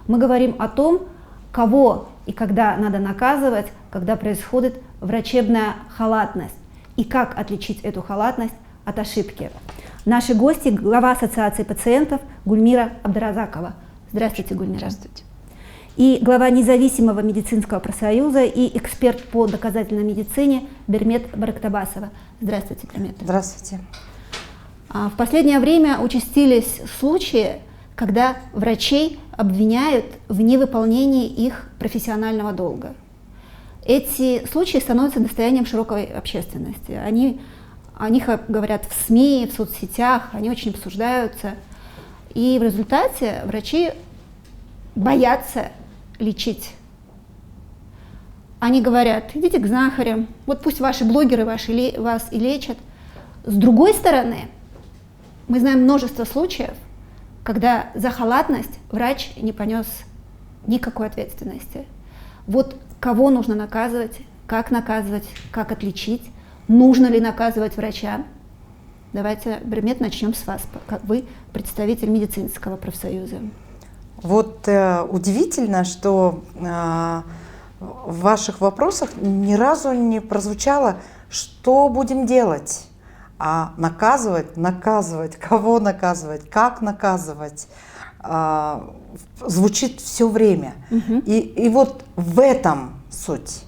Мы говорим о том, кого и когда надо наказывать, когда происходит врачебная халатность, и как отличить эту халатность от ошибки. Наши гости — глава Ассоциации пациентов Гульмира Абдразакова. Здравствуйте, Гульмира. Здравствуйте. И глава Независимого медицинского профсоюза и эксперт по доказательной медицине Бермет Барактабасова. Здравствуйте, Бермет. Здравствуйте. В последнее время участились случаи, когда врачей обвиняют в невыполнении их профессионального долга. Эти случаи становятся достоянием широкой общественности. О них говорят в СМИ, в соцсетях, они очень обсуждаются. И в результате врачи боятся лечить. Они говорят: идите к знахарям, вот пусть ваши блогеры вас и лечат. С другой стороны, мы знаем множество случаев, когда за халатность врач не понес никакой ответственности. Вот кого нужно наказывать, как отличить, нужно ли наказывать врача. Давайте, Бермет, начнем с вас, как вы представитель медицинского профсоюза. Вот удивительно, что в ваших вопросах ни разу не прозвучало, что будем делать. А наказывать, кого наказывать, как наказывать, звучит все время. И вот в этом суть.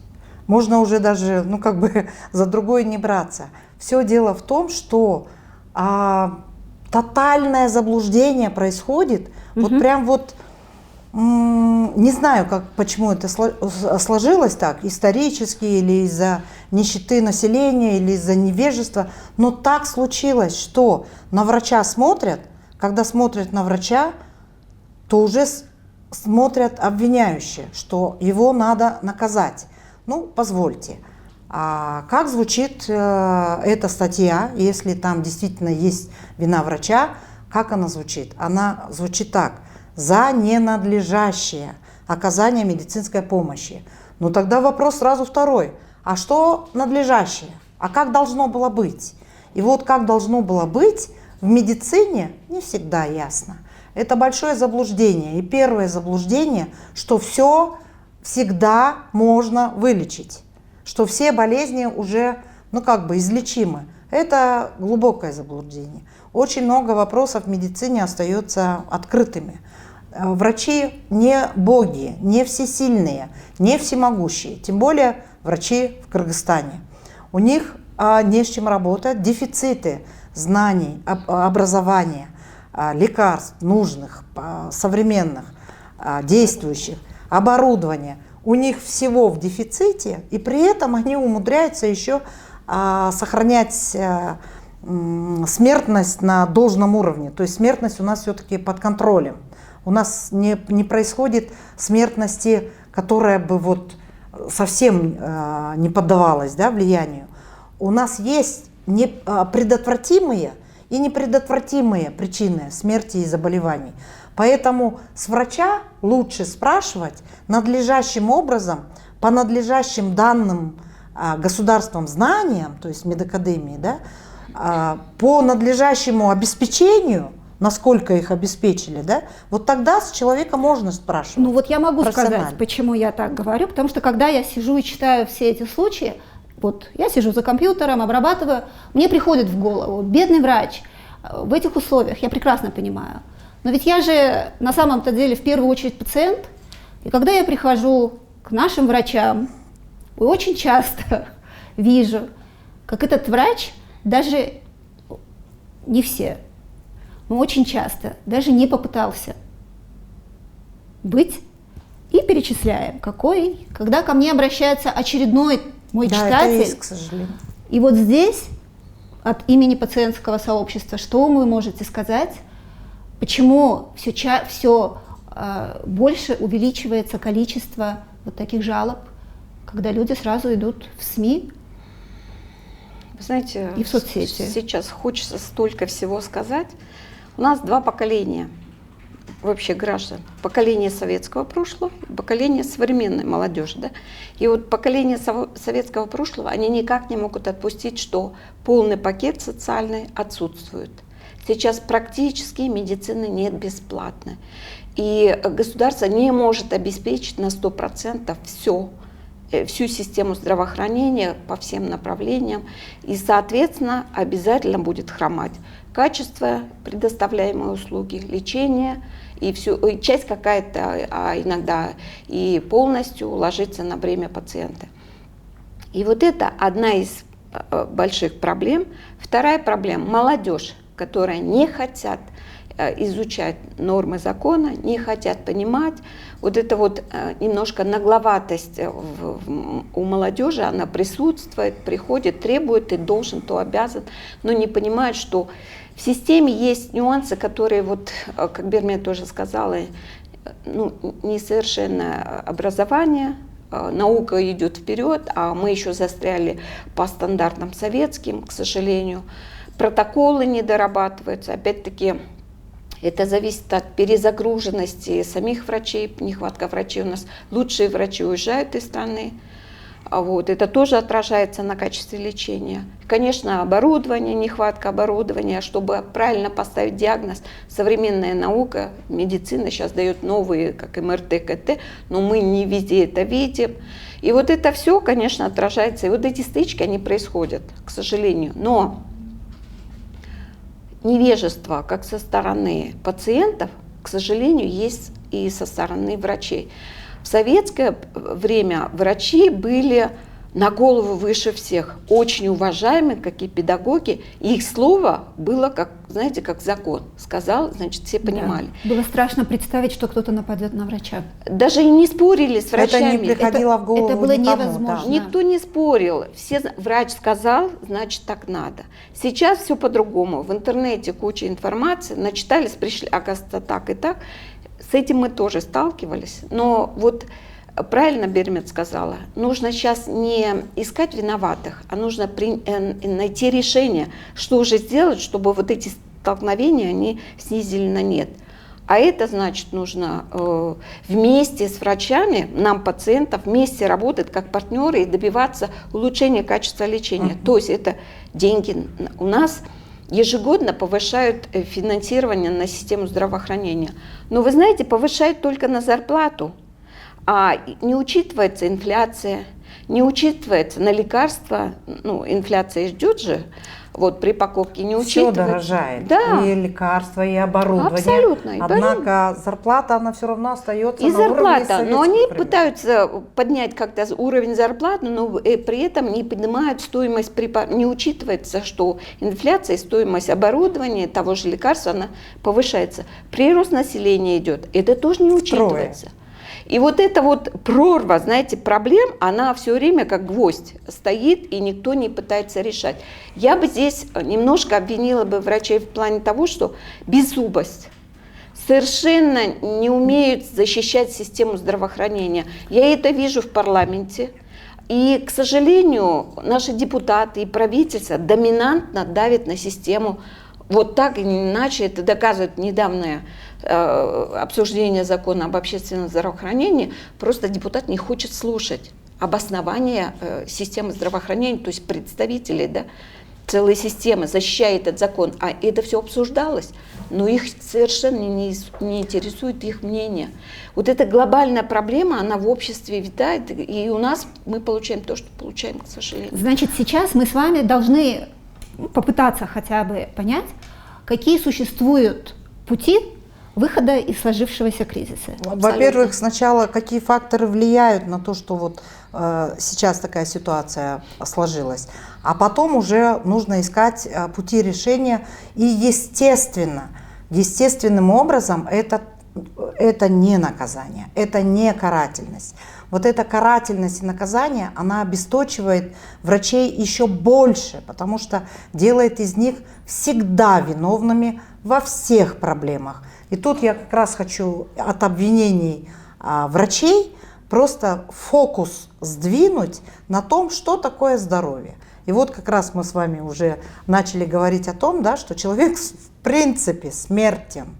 Можно уже даже, за другое не браться. Все дело в том, что тотальное заблуждение происходит, не знаю, почему это сложилось так, исторически, или из-за нищеты населения, или из-за невежества, но так случилось, что на врача смотрят, когда смотрят на врача, то уже смотрят обвиняюще, что его надо наказать. Позвольте, а как звучит эта статья, если там действительно есть вина врача, как она звучит? Она звучит так: за ненадлежащее оказание медицинской помощи. Тогда вопрос сразу второй. А что надлежащее? А как должно было быть? И вот как должно было быть в медицине не всегда ясно. Это большое заблуждение. И первое заблуждение, что все всегда можно вылечить, что все болезни уже излечимы. Это глубокое заблуждение. Очень много вопросов в медицине остается открытыми. Врачи не боги, не всесильные, не всемогущие, тем более врачи в Кыргызстане. У них не с чем работать, дефициты знаний, образования, лекарств нужных, современных, действующих, оборудования. У них всего в дефиците, и при этом они умудряются еще сохранять смертность на должном уровне. То есть смертность у нас все-таки под контролем. У нас не происходит смертности, которая бы совсем не поддавалась влиянию. У нас есть предотвратимые и непредотвратимые причины смерти и заболеваний. Поэтому с врача лучше спрашивать надлежащим образом, по надлежащим данным государством знаниям, то есть медакадемии, по надлежащему обеспечению, насколько их обеспечили, вот тогда с человека можно спрашивать. Я могу сказать, почему я так говорю, потому что когда я сижу и читаю все эти случаи, я сижу за компьютером, обрабатываю, мне приходит в голову: бедный врач в этих условиях, я прекрасно понимаю. Но ведь я же на самом-то деле в первую очередь пациент, и когда я прихожу к нашим врачам, я очень часто вижу, как этот врач, даже не все, но очень часто даже не попытался быть, и перечисляем, когда ко мне обращается очередной мой читатель. Это есть, к сожалению. И вот здесь от имени пациентского сообщества, что вы можете сказать, почему все больше увеличивается количество таких жалоб, когда люди сразу идут в СМИ? Вы знаете, и в соцсети. Сейчас хочется столько всего сказать. У нас два поколения вообще граждан. Поколение советского прошлого и поколение современной молодежи. Да? И вот поколение советского прошлого, они никак не могут отпустить, что полный пакет социальный отсутствует. Сейчас практически медицины нет бесплатной. И государство не может обеспечить на 100% всю систему здравоохранения по всем направлениям. И, соответственно, обязательно будет хромать качество предоставляемой услуги, лечения, и часть какая-то, а иногда и полностью ложится на бремя пациента. И вот это одна из больших проблем. Вторая проблема – молодежь, которая не хотят изучать нормы закона, не хотят понимать. Вот эта вот немножко нагловатость у молодежи, она присутствует, приходит, требует, ты должен, то обязан, но не понимает, что в системе есть нюансы, которые, вот, как Бермет тоже сказала, несовершенное образование, наука идет вперед, а мы еще застряли по стандартам советским, к сожалению. Протоколы не дорабатываются, опять-таки, это зависит от перезагруженности самих врачей, нехватка врачей. У нас лучшие врачи уезжают из страны. Вот. Это тоже отражается на качестве лечения. Конечно, оборудование, нехватка оборудования, чтобы правильно поставить диагноз. Современная наука, медицина сейчас дает новые, как МРТ, КТ, но мы не везде это видим. И вот это все, конечно, отражается. И вот эти стычки, они происходят, к сожалению. Но невежество как со стороны пациентов, к сожалению, есть и со стороны врачей. В советское время врачи были на голову выше всех, очень уважаемы, как и педагоги. И их слово было, как, знаете, как закон. Сказал, значит, все понимали. Да. Было страшно представить, что кто-то нападет на врача. Даже и не спорили с врачами. Это не приходило в голову. Это было никому, невозможно. да. Никто не спорил. Врач сказал, значит, так надо. Сейчас все по-другому. В интернете куча информации. Начитались, пришли, оказывается, так и так. С этим мы тоже сталкивались. Но вот правильно Бермет сказала, нужно сейчас не искать виноватых, а нужно найти решение, что же сделать, чтобы вот эти столкновения они снизили на нет. А это значит, нужно вместе с врачами, нам, пациентов, вместе работать как партнеры и добиваться улучшения качества лечения. То есть это деньги у нас ежегодно повышают финансирование на систему здравоохранения. Но вы знаете, повышают только на зарплату, а не учитывается инфляция, не учитывается на лекарства, инфляция ждет же, вот при покупке не учитывается. Все дорожает, да. И лекарства, и оборудование. Абсолютно. Однако зарплата, она все равно остается и на уровне зарплата, но они советских времен. пытаются поднять как-то уровень зарплаты, но при этом не поднимают стоимость препаратов. Не учитывается, что инфляция и стоимость оборудования, того же лекарства, она повышается. Прирост населения идет, это тоже не учитывается. И вот эта вот прорва, знаете, проблем, она все время как гвоздь стоит, и никто не пытается решать. Я бы здесь немножко обвинила бы врачей в плане того, что беззубость. Совершенно не умеют защищать систему здравоохранения. Я это вижу в парламенте. И, к сожалению, наши депутаты и правительство доминантно давят на систему. Вот так и иначе, это доказывает недавнее обсуждение закона об общественном здравоохранении, просто депутат не хочет слушать обоснования системы здравоохранения, то есть представители, да, целой системы, защищая этот закон. А это все обсуждалось, но их совершенно не интересует их мнение. Вот эта глобальная проблема, она в обществе витает, и у нас мы получаем то, что получаем, к сожалению. Значит, сейчас мы с вами должны попытаться хотя бы понять, какие существуют пути выхода из сложившегося кризиса. Во-первых, сначала какие факторы влияют на то, что вот сейчас такая ситуация сложилась, а потом уже нужно искать пути решения. И естественным образом это не наказание, это не карательность. Вот эта карательность и наказание, она обесточивает врачей еще больше, потому что делает из них всегда виновными во всех проблемах. И тут я как раз хочу от обвинений врачей просто фокус сдвинуть на том, что такое здоровье. И вот как раз мы с вами уже начали говорить о том, да, что человек в принципе смертен.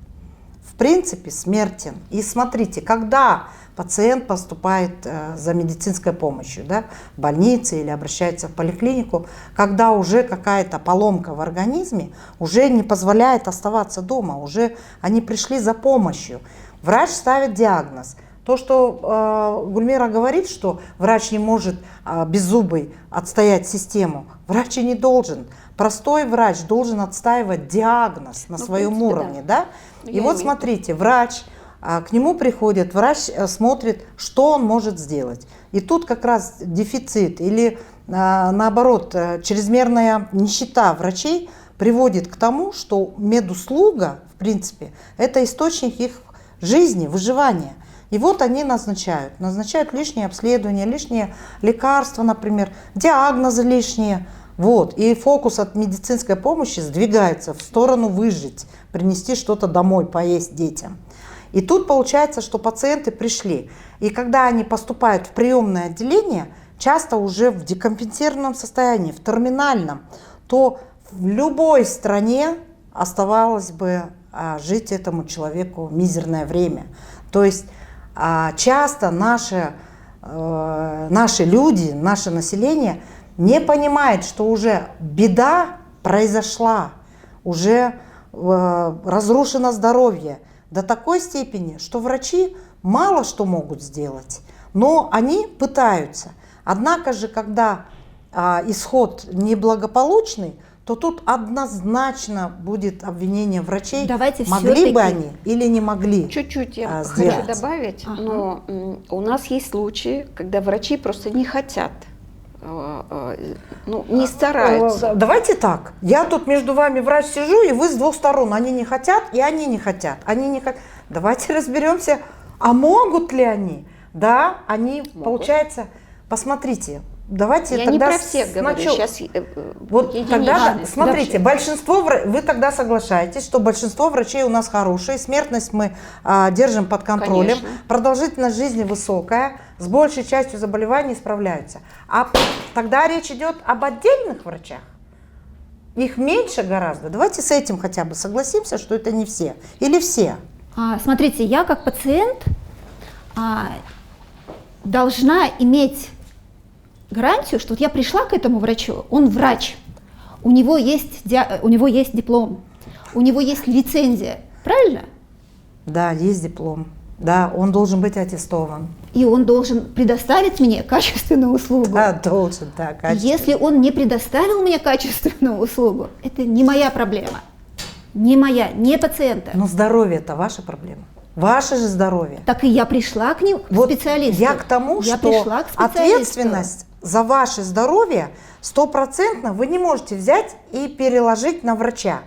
В принципе смертен. И смотрите, когда пациент поступает за медицинской помощью, да, в больнице или обращается в поликлинику, когда уже какая-то поломка в организме уже не позволяет оставаться дома, уже они пришли за помощью. Врач ставит диагноз. То, что Гульмира говорит, что врач не может беззубый отстоять систему, врач и не должен. Простой врач должен отстаивать диагноз на своем принципе, уровне. Да. Я И вот имею. смотрите, врач, к нему приходит, врач смотрит, что он может сделать. И тут как раз дефицит или наоборот чрезмерная нищета врачей приводит к тому, что медуслуга, в принципе, это источник их жизни, выживания. И вот они назначают лишние обследования, лишние лекарства, например, диагнозы лишние. Вот. И фокус от медицинской помощи сдвигается в сторону выжить, принести что-то домой, поесть детям. И тут получается, что пациенты пришли. И когда они поступают в приемное отделение, часто уже в декомпенсированном состоянии, в терминальном, то в любой стране оставалось бы жить этому человеку мизерное время. То есть часто наши люди, наше население не понимает, что уже беда произошла, уже разрушено здоровье до такой степени, что врачи мало что могут сделать, но они пытаются. Однако же, когда исход неблагополучный, то тут однозначно будет обвинение врачей, Давайте могли бы они или не могли. Чуть-чуть я сделать. хочу добавить, Ага. но у нас есть случаи, когда врачи просто не хотят, не стараются. Давайте так. Я тут между вами врач сижу, и вы с двух сторон. Они не хотят, и они не хотят. Они не хотят. Давайте разберемся, а могут ли они? Да, они, получается, посмотрите. Давайте Я тогда не про всех говорю, сначала- сейчас Вот тогда, смотрите, Да. большинство, вы тогда соглашаетесь, что большинство врачей у нас хорошие, смертность мы держим под контролем, Конечно. продолжительность жизни высокая, с большей частью заболеваний справляются. А тогда речь идет об отдельных врачах. Их меньше гораздо. Давайте с этим хотя бы согласимся, что это не все. Или все. Смотрите, я как пациент должна иметь гарантию, что вот я пришла к этому врачу, он врач, у него есть диплом, у него есть лицензия, правильно? Да, есть диплом. Да, он должен быть аттестован. И он должен предоставить мне качественную услугу. Да, должен, да, качественно. Если он не предоставил мне качественную услугу, это не моя проблема, не моя, не пациента. Но здоровье – это ваша проблема. Ваше же здоровье. Так и я пришла к ним, к Вот специалисту. я к тому, Я что пришла к специалисту. ответственность за ваше здоровье 100% вы не можете взять и переложить на врача.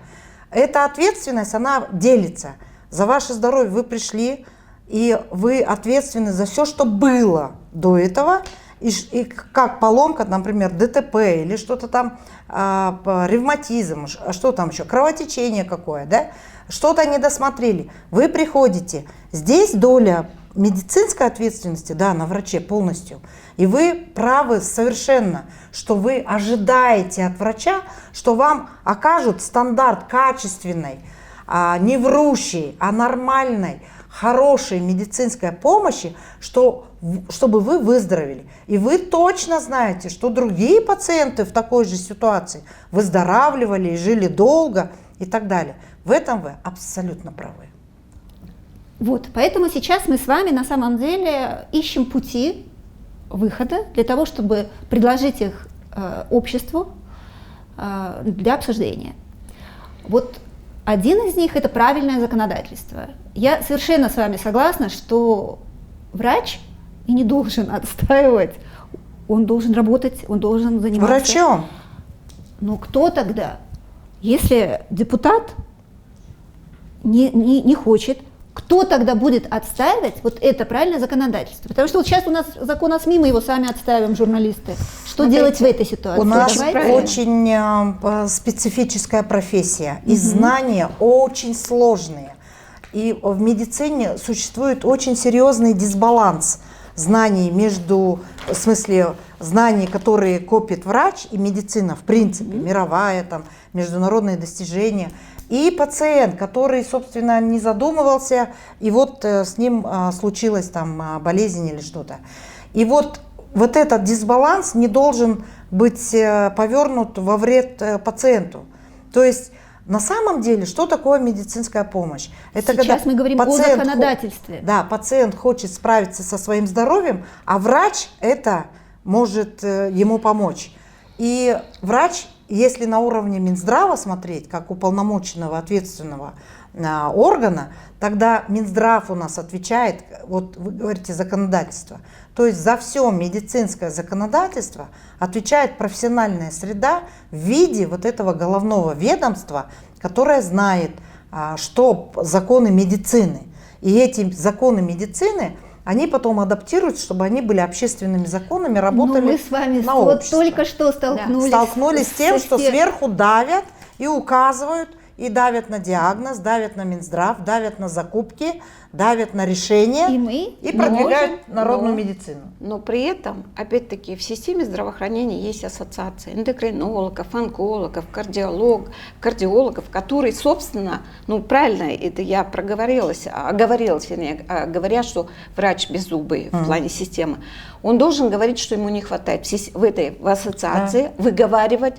Эта ответственность, она делится. За ваше здоровье вы пришли, и вы ответственны за все, что было до этого, и как поломка, например, ДТП или что-то там, ревматизм, что там еще, кровотечение какое, да? Что-то не досмотрели. Вы приходите, здесь доля медицинской ответственности, да, на враче полностью. И вы правы совершенно, что вы ожидаете от врача, что вам окажут стандарт качественной, не врущей, а нормальной, хорошей медицинской помощи, чтобы вы выздоровели. И вы точно знаете, что другие пациенты в такой же ситуации выздоравливали и жили долго и так далее. В этом вы абсолютно правы. Вот, поэтому сейчас мы с вами на самом деле ищем пути выхода для того, чтобы предложить их обществу для обсуждения. Вот один из них – это правильное законодательство. Я совершенно с вами согласна, что врач и не должен отстаивать, он должен работать, он должен заниматься. Врачом. Но кто тогда? Если депутат не хочет, кто тогда будет отстаивать вот это правильное законодательство? Потому что вот сейчас у нас закон о СМИ, мы его сами отстаиваем, журналисты. Что делать в этой ситуации? У нас Давайте. очень специфическая профессия, и знания очень сложные. И в медицине существует очень серьезный дисбаланс знаний в смысле знаний, которые копит врач, и медицина, в принципе, мировая, там, международные достижения, и пациент, который, собственно, не задумывался, и вот с ним случилась там болезнь или что-то. И вот этот дисбаланс не должен быть повернут во вред пациенту. То есть на самом деле, что такое медицинская помощь? Это Сейчас когда мы говорим о пациент законодательстве. Да, пациент хочет справиться со своим здоровьем, а врач это может ему помочь. И врач, если на уровне Минздрава смотреть, как уполномоченного ответственного органа, тогда Минздрав у нас отвечает, вот вы говорите, законодательство. То есть за все медицинское законодательство отвечает профессиональная среда в виде вот этого головного ведомства, которое знает, что законы медицины. И эти законы медицины, они потом адаптируются, чтобы они были общественными законами, работали мы с вами на вот общество. только что столкнулись с тем, что всем. сверху давят и указывают, и давят на диагноз, давят на Минздрав, давят на закупки, давят на решения И мы и продвигают можем, народную но- медицину. Но при этом, опять-таки, в системе здравоохранения есть ассоциации эндокринологов, онкологов, кардиологов, которые, собственно, ну правильно, это я оговорилась, вернее, говоря, что врач беззубый в плане системы, он должен говорить, что ему не хватает в ассоциации, выговаривать,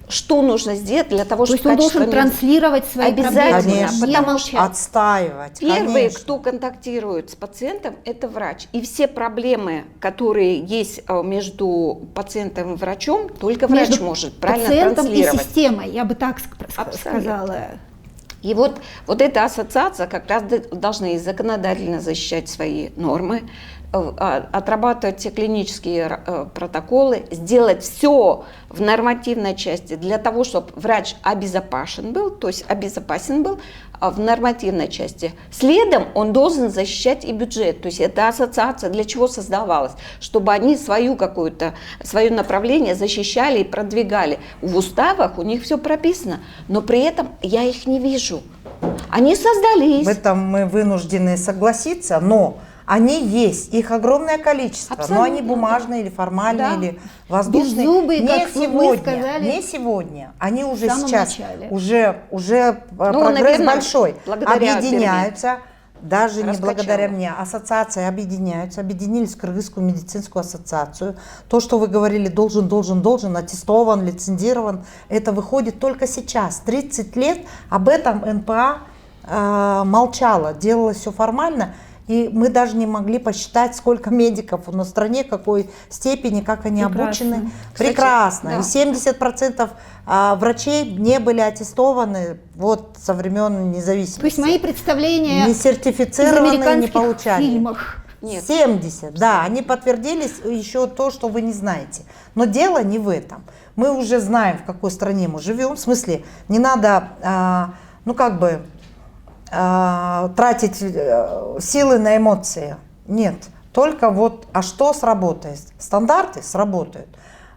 что нужно сделать для того, То есть чтобы он должен качество медицины. транслировать свои Обязательно, проблемы, Конечно, не потому что молчать. отстаивать, Первый, конечно. кто контактирует с пациентом, это врач. И все проблемы, которые есть между пациентом и врачом, только врач Между может правильно пациентом и транслировать. системой, я бы так Абсолютно. сказала. И вот эта ассоциация как раз должна и законодательно защищать свои нормы, отрабатывать все клинические протоколы, сделать все в нормативной части для того, чтобы врач обезопасен был, то есть обезопасен был в нормативной части. Следом он должен защищать и бюджет, то есть эта ассоциация для чего создавалась? Чтобы они свое направление защищали и продвигали. В уставах у них все прописано, но при этом я их не вижу. Они создались. В этом мы вынуждены согласиться, но они есть, их огромное количество, Абсолютно. но они бумажные или формальные, Да. или воздушные. Беззубые, не как вы сегодня, сказали не сегодня. Они уже в самом сейчас, начале. уже прогресс наверное, большой. благодаря Объединяются, даже не Раскачала. благодаря мне, ассоциации объединяются, объединились в Кыргызскую медицинскую ассоциацию. То, что вы говорили, должен, аттестован, лицензирован, это выходит только сейчас. 30 лет об этом НПА молчала, делалось все формально. И мы даже не могли посчитать, сколько медиков на стране, какой степени, как они Прекрасно. обучены. Кстати, Прекрасно. да. И 70% врачей не были аттестованы вот со времен независимости. То есть мои представления Не из сертифицированные, не американских получали. фильмах. Нет. 70, да, они подтвердились еще то, что вы не знаете. Но дело не в этом. Мы уже знаем, в какой стране мы живем. В смысле, не надо, тратить силы на эмоции. Нет. Только вот, а что сработает? Стандарты сработают.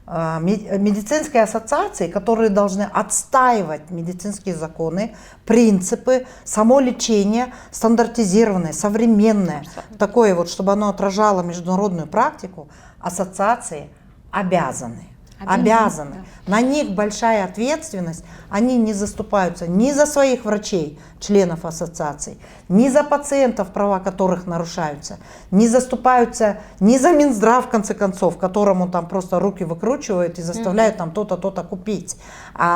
Медицинские ассоциации, которые должны отстаивать медицинские законы, принципы, само лечение стандартизированное, современное, такое вот, чтобы оно отражало международную практику, ассоциации обязаны. Обязаны. На них большая ответственность. Они не заступаются ни за своих врачей, членов ассоциаций, ни за пациентов, права которых нарушаются, не заступаются ни за Минздрав, в конце концов, которому там просто руки выкручивают и заставляют там то-то, то-то купить,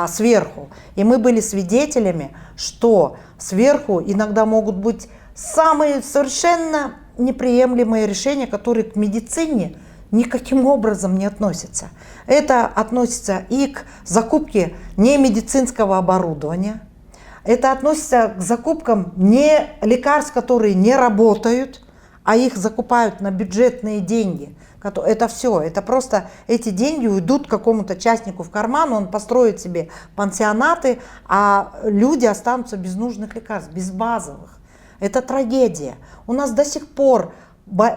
сверху. И мы были свидетелями, что сверху иногда могут быть самые совершенно неприемлемые решения, которые к медицине никаким образом не относятся. Это относится и к закупке немедицинского оборудования, это относится к закупкам не лекарств, которые не работают, а их закупают на бюджетные деньги. Это все, это просто эти деньги уйдут какому-то частнику в карман, он построит себе пансионаты, а люди останутся без нужных лекарств, без базовых. Это трагедия. У нас до сих пор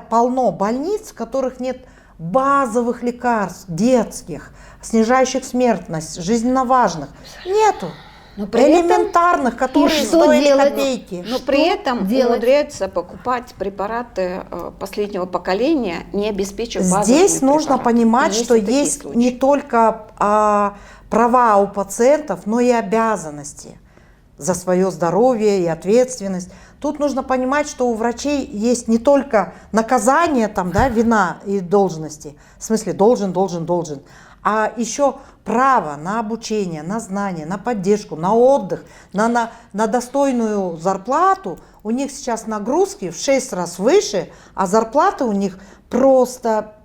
полно больниц, в которых нет базовых лекарств, детских, снижающих смертность, жизненно важных. Нету. Но при этом- Элементарных, которые И что стоят делать? копейки. Но при этом делать? умудряются покупать препараты последнего поколения, не обеспечив базовыми Здесь нужно препаратами. понимать, И что и такие есть случаи. не только права у пациентов, но и обязанности за свое здоровье и ответственность. Тут нужно понимать, что у врачей есть не только наказание, там, да, вина и должности, в смысле должен, а еще право на обучение, на знания, на поддержку, на отдых, на достойную зарплату, у них сейчас нагрузки в 6 раз выше, а зарплаты у них просто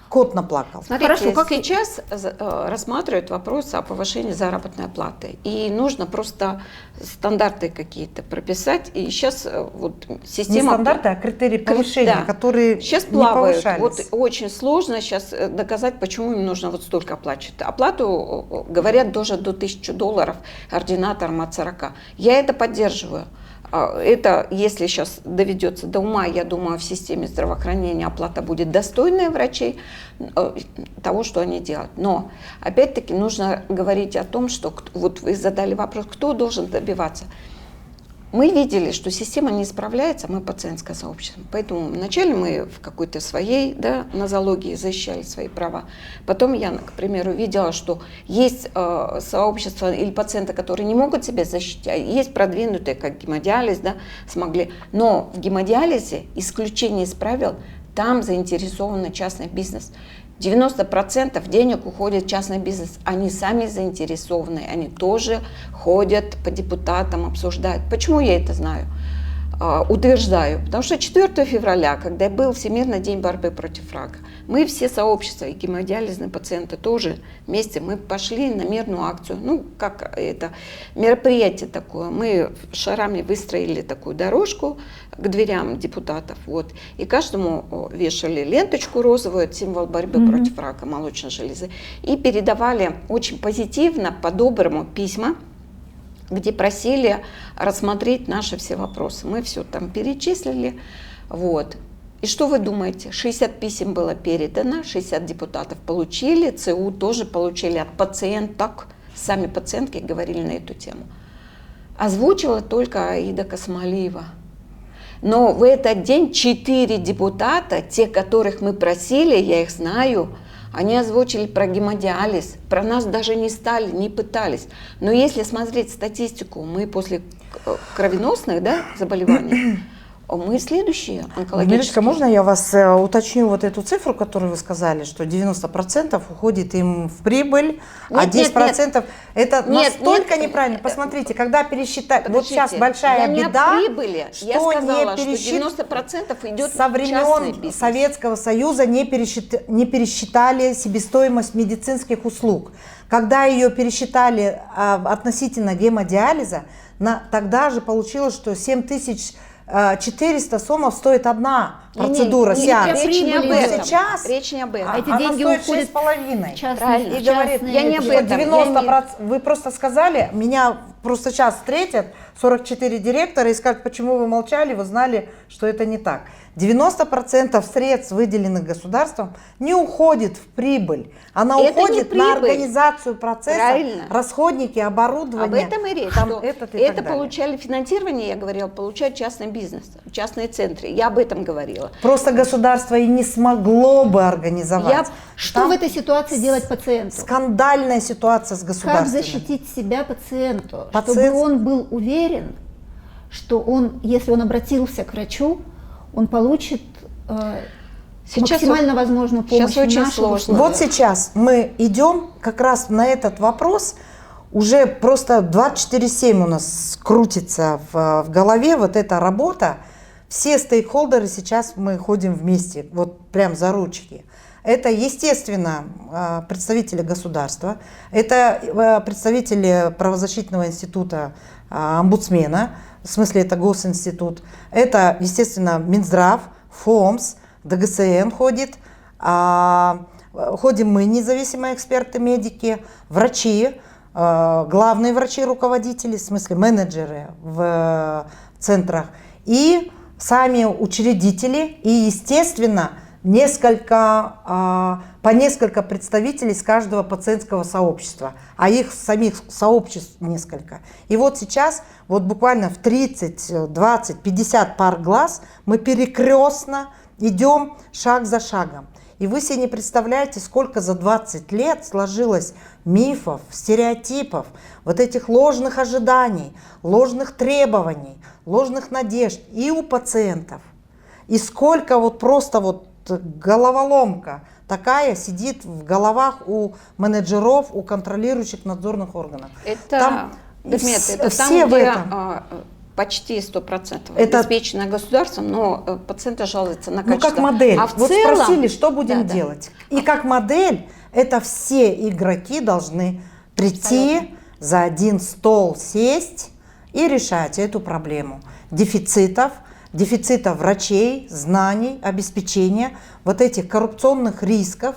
кот наплакал. Смотрите, Хорошо, как сейчас рассматривают вопрос о повышении заработной платы. И нужно просто стандарты какие-то прописать. И сейчас вот система... Не стандарты, а критерии повышения, Да. которые Сейчас не плавают. повышались. Вот очень сложно сейчас доказать, почему им нужно вот столько оплачивать. Оплату, говорят, тоже до $1000 ординаторам от 40. Я это поддерживаю. Это, если сейчас доведется до ума, я думаю, в системе здравоохранения оплата будет достойная врачей того, что они делают. Но, опять-таки, нужно говорить о том, что, вот вы задали вопрос, кто должен добиваться. Мы видели, что система не справляется, мы пациентское сообщество. Поэтому вначале мы в какой-то своей нозологии защищали свои права. Потом я, к примеру, видела, что есть сообщества или пациенты, которые не могут себя защитить, а есть продвинутые, как гемодиализ, смогли. Но в гемодиализе исключение из правил, там заинтересован частный бизнес. 90% денег уходит в частный бизнес. Они сами заинтересованы, они тоже ходят по депутатам, обсуждают. Почему я это знаю? Утверждаю. Потому что 4 февраля, когда был Всемирный день борьбы против рака, мы все сообщества, и гемодиализные пациенты тоже вместе, мы пошли на мирную акцию. Ну, как это, мероприятие такое. Мы шарами выстроили такую дорожку к дверям депутатов. Вот, и каждому вешали ленточку розовую, символ борьбы против рака молочной железы. И передавали очень позитивно, по-доброму письма, где просили рассмотреть наши все вопросы. Мы все там перечислили. Вот. И что вы думаете? 60 писем было передано, 60 депутатов получили, ЦУ тоже получили от пациенток. Сами пациентки говорили на эту тему. Озвучила только Аида Касмалиева. Но в этот день 4 депутата, те, которых мы просили, я их знаю, они озвучили про гемодиализ, про нас даже не стали, не пытались. Но если смотреть статистику, мы после кровеносных заболеваний, мы следующие онкологические. Милечка, можно я вас уточню вот эту цифру, которую вы сказали, что 90% уходит им в прибыль, а 10% это настолько неправильно. Посмотрите, когда пересчитать, вот сейчас большая беда, прибыли, что я сказала, не что 90% идет со в частный времен бизнес. Советского Союза не пересчитали себестоимость медицинских услуг. Когда ее пересчитали относительно гемодиализа, тогда же получилось, что 7400 сомов стоит одна процедура, сеанс. Речь не об этом. Сейчас Речь не об этом. А эти она деньги стоит уходят 6,5. Правильно. И говорит, Я не об что этом. 90%, вы просто сказали, меня просто сейчас встретят 44 директора и скажут, почему вы молчали, вы знали, что это не так. 90% средств, выделенных государством, не уходит в прибыль. Она Это уходит не на прибыль. организацию процесса, Правильно. расходники, оборудование. Об этом и речь. там Что и так это далее. получали финансирование, я говорила, получает частный бизнес, частные центры. Я об этом говорила. Просто государство и не смогло бы организовать. Что Там в этой ситуации делать пациенту? скандальная ситуация с Как государством. защитить себя пациенту, Пациент- чтобы он был уверен, что он, если он обратился к врачу, он получит Сейчас максимально возможную помощь. сейчас очень в наших сложно. условиях. Вот сейчас мы идем как раз на этот вопрос, уже просто 24/7 у нас крутится в голове вот эта работа. Все стейкхолдеры сейчас мы ходим вместе, вот прям за ручки. Это, естественно, представители государства, это представители правозащитного института омбудсмена, в смысле это госинститут, это, естественно, Минздрав, ФОМС, ДГСН ходит, ходим мы, независимые эксперты, медики, врачи, главные врачи, руководители, в смысле менеджеры в центрах, и сами учредители, и, естественно, по несколько представителей с каждого пациентского сообщества, а их самих сообществ несколько. И вот сейчас, вот буквально в 30, 20, 50 пар глаз мы перекрестно идем шаг за шагом. И вы себе не представляете, сколько за 20 лет сложилось мифов, стереотипов, вот этих ложных ожиданий, ложных требований, ложных надежд и у пациентов. И сколько вот просто вот головоломка такая сидит в головах у менеджеров, у контролирующих надзорных органов. Это, Дмитрий, это все там, в где этом. почти 100% Это обеспечено государством, но пациенты жалуются на Ну, качество. как модель. А в Вот целом, спросили, что будем да. делать. И как модель, это все игроки должны прийти, за один стол сесть и решать эту проблему. Дефицита врачей, знаний, обеспечения, вот этих коррупционных рисков.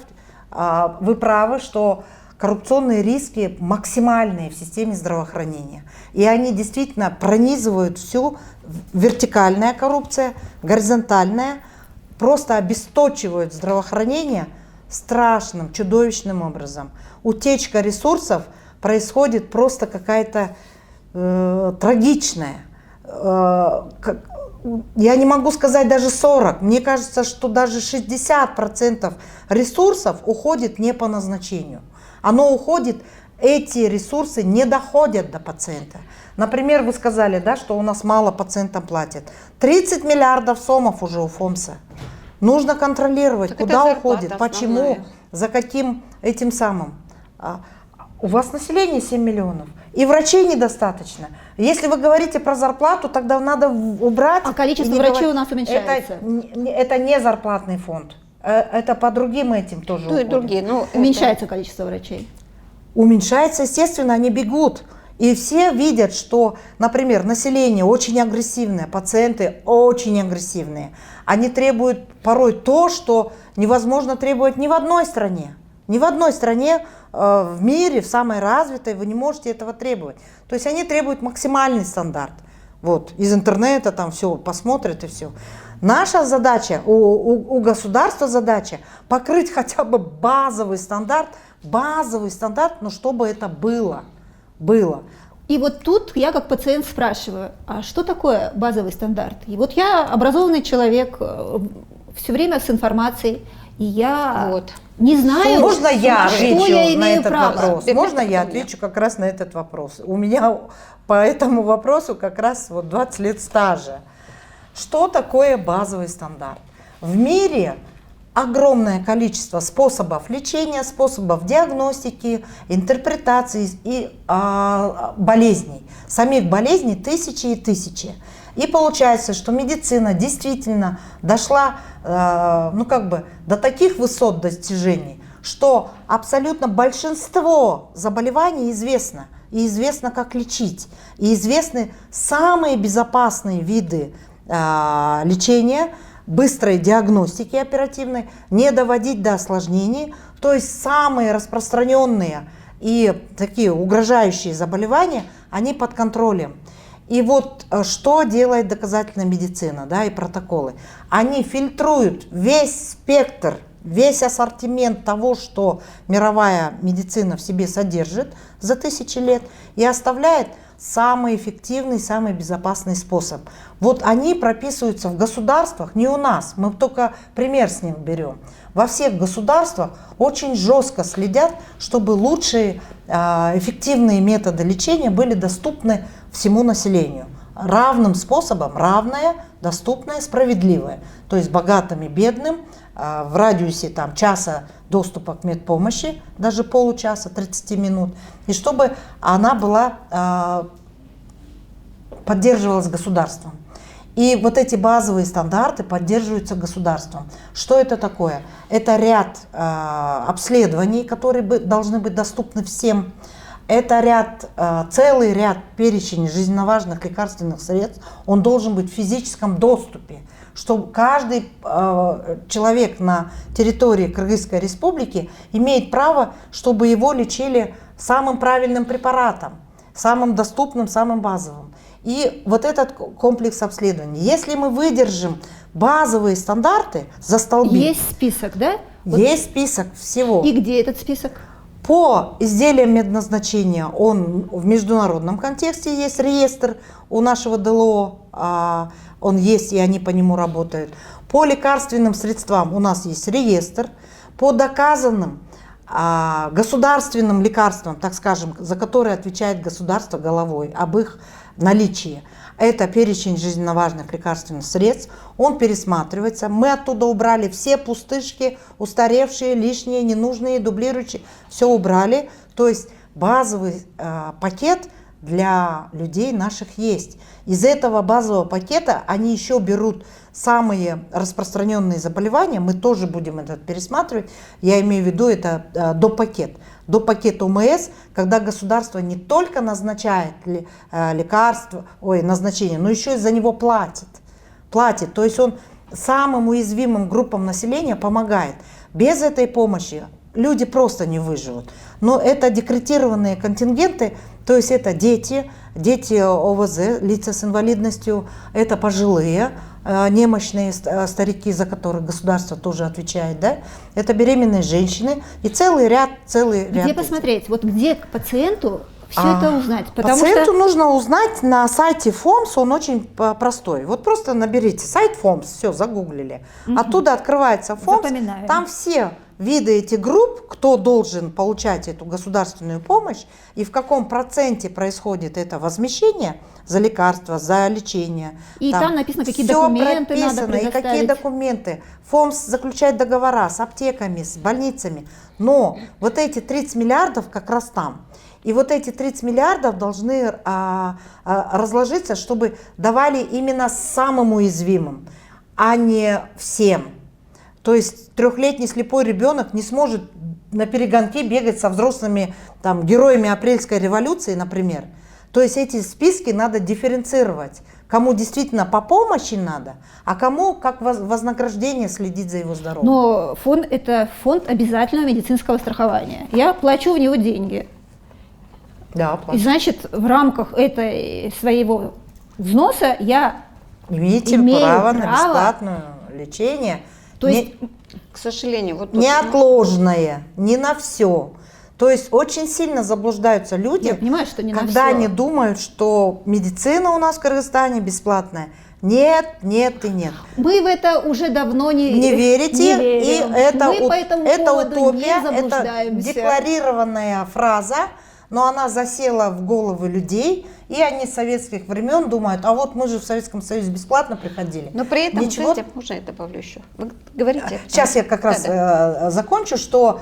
Вы правы, что коррупционные риски максимальные в системе здравоохранения. И они действительно пронизывают всю, вертикальная коррупция, горизонтальная, просто обесточивают здравоохранение страшным, чудовищным образом. Утечка ресурсов происходит просто какая-то трагичная. Я не могу сказать даже 40. Мне кажется, что даже 60% ресурсов уходит не по назначению. Оно уходит, эти ресурсы не доходят до пациента. Например, вы сказали, да, что у нас мало пациентам платят. 30 миллиардов сомов уже у ФОМСа. Нужно контролировать, Так куда это уходит, зарплата почему, основная. за каким этим самым. У вас население 7 миллионов, и врачей недостаточно. Если вы говорите про зарплату, тогда надо убрать. А количество и не врачей говорить. у нас уменьшается. Это не зарплатный фонд. Это по другим этим тоже Ну и уходит. другие. Ну, Уменьшается количество врачей. Уменьшается, естественно, они бегут. И все видят, что, например, население очень агрессивное, пациенты очень агрессивные. Они требуют порой то, что невозможно требовать ни в одной стране. Ни в одной стране в мире, в самой развитой, вы не можете этого требовать. То есть они требуют максимальный стандарт. Вот, из интернета там все посмотрят и все. Наша задача, у государства задача покрыть хотя бы базовый стандарт, но чтобы это было. И вот тут я как пациент спрашиваю, а что такое базовый стандарт? И вот я образованный человек, все время с информацией, и я Вот. не знаю, Можно я на что отвечу я на имею этот право. вопрос? Беда Можно я ко мне. отвечу как раз на этот вопрос? У меня по этому вопросу как раз вот 20 лет стажа. Что такое базовый стандарт? В мире огромное количество способов лечения, способов диагностики, интерпретации и болезней. Самих болезней тысячи и тысячи. И получается, что медицина действительно дошла до таких высот достижений, что абсолютно большинство заболеваний известно. И известно, как лечить. И известны самые безопасные виды лечения, быстрой диагностики оперативной, не доводить до осложнений. То есть самые распространенные и такие угрожающие заболевания, они под контролем. И вот что делает доказательная медицина, да, и протоколы? Они фильтруют весь спектр, весь ассортимент того, что мировая медицина в себе содержит за тысячи лет, и оставляет самый эффективный, самый безопасный способ. Вот они прописываются в государствах, не у нас, мы только пример с ним берем. Во всех государствах очень жестко следят, чтобы лучшие эффективные методы лечения были доступны всему населению. Равным способом, равное, доступное, справедливое. То есть богатым и бедным, в радиусе часа доступа к медпомощи, даже получаса, 30 минут, и чтобы она была, поддерживалась государством. И вот эти базовые стандарты поддерживаются государством. Что это такое? Это ряд обследований, которые должны быть доступны всем. Это целый ряд перечень жизненно важных лекарственных средств. Он должен быть в физическом доступе, чтобы каждый человек на территории Кыргызской республики имеет право, чтобы его лечили самым правильным препаратом, самым доступным, самым базовым. И вот этот комплекс обследований. Если мы выдержим базовые стандарты, застолбить. Есть список, да? Есть список всего. И где этот список? По изделиям медназначения он в международном контексте есть реестр у нашего ДЛО, он есть, и они по нему работают. По лекарственным средствам у нас есть реестр. По доказанным государственным лекарствам, так скажем, за которые отвечает государство головой, об их наличии. Это перечень жизненно важных лекарственных средств, он пересматривается. Мы оттуда убрали все пустышки, устаревшие, лишние, ненужные, дублирующие, все убрали. То есть базовый пакет для людей наших есть. Из этого базового пакета они еще берут самые распространенные заболевания, мы тоже будем это пересматривать, я имею в виду это допакет. Допакет ОМС, когда государство не только назначает лекарства, назначение, но еще и за него платит. То есть он самым уязвимым группам населения помогает. Без этой помощи люди просто не выживут. Но это декретированные контингенты, то есть это дети ОВЗ, лица с инвалидностью, это пожилые, немощные старики, за которых государство тоже отвечает, да? Это беременные женщины и целый ряд. Где посмотреть? Вот где к пациенту все это узнать? Пациенту нужно узнать на сайте ФОМС, он очень простой. Вот просто наберите сайт ФОМС, все, загуглили. Оттуда открывается ФОМС, Запоминаем. там все виды этих групп, кто должен получать эту государственную помощь и в каком проценте происходит это возмещение за лекарства, за лечение. И там написано, какие всё документы надо прописано, и какие предоставить. документы. ФОМС заключает договора с аптеками, с больницами. Но вот эти 30 миллиардов как раз там. И вот эти 30 миллиардов должны разложиться, чтобы давали именно самым уязвимым, а не всем. То есть 3-летний слепой ребенок не сможет на перегонке бегать со взрослыми героями Апрельской революции, например. То есть эти списки надо дифференцировать. Кому действительно по помощи надо, а кому как вознаграждение следить за его здоровьем. Но фонд – это фонд обязательного медицинского страхования. Я плачу в него деньги. Да, И значит, в рамках своего взноса я имеете имею право на бесплатное лечение. То есть, К сожалению, вот тут, неотложное, не на все. То есть очень сильно заблуждаются люди, я понимаю, что не на когда всё. они думают, что медицина у нас в Кыргызстане бесплатная. Нет, нет и нет. Мы в это уже давно не верите, не и верим. это, Мы по этому это поводу не утопия, это заблуждаемся. декларированная фраза, но она засела в головы людей, и они с советских времен думают, а вот мы же в Советском Союзе бесплатно приходили. Но при этом, Ничего. знаете, можно я добавлю еще? Вы говорите. Сейчас я как раз закончу, что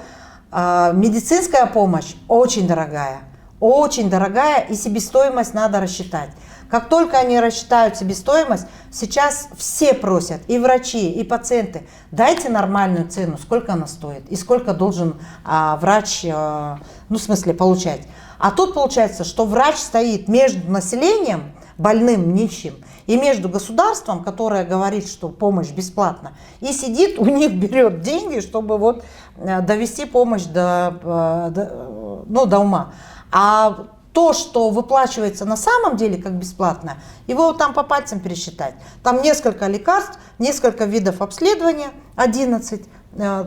медицинская помощь очень дорогая, и себестоимость надо рассчитать. Как только они рассчитают себестоимость, сейчас все просят, и врачи, и пациенты, дайте нормальную цену, сколько она стоит, и сколько должен врач, получать. А тут получается, что врач стоит между населением, больным, нищим, и между государством, которое говорит, что помощь бесплатна, и сидит, у них берет деньги, чтобы довести помощь до ума. А то, что выплачивается на самом деле как бесплатно, его там по пальцам пересчитать. Там несколько лекарств, несколько видов обследования, 11,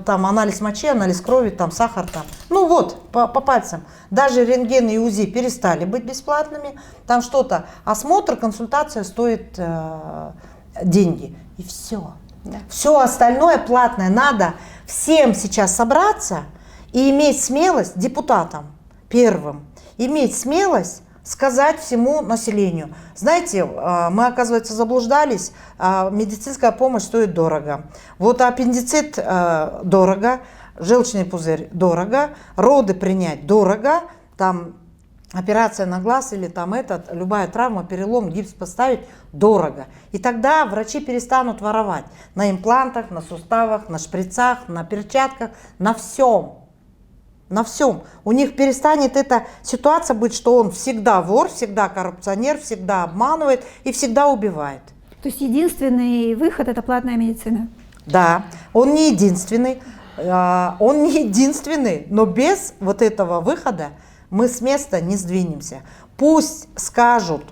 там анализ мочи, анализ крови, там сахар, по пальцам. Даже рентген и УЗИ перестали быть бесплатными. Там что-то, осмотр, консультация стоит деньги. И все. Да. Все остальное платное. Надо всем сейчас собраться и иметь смелость, депутатам первым, иметь смелость сказать всему населению. Знаете, мы, оказывается, заблуждались, медицинская помощь стоит дорого. Вот аппендицит дорого, желчный пузырь дорого, роды принять дорого, там операция на глаз или любая травма, перелом, гипс поставить дорого. И тогда врачи перестанут воровать на имплантах, на суставах, на шприцах, на перчатках, на всем. На всем. У них перестанет эта ситуация быть, что он всегда вор, всегда коррупционер, всегда обманывает и всегда убивает. То есть единственный выход – это платная медицина? Да, он не единственный, но без вот этого выхода мы с места не сдвинемся. Пусть скажут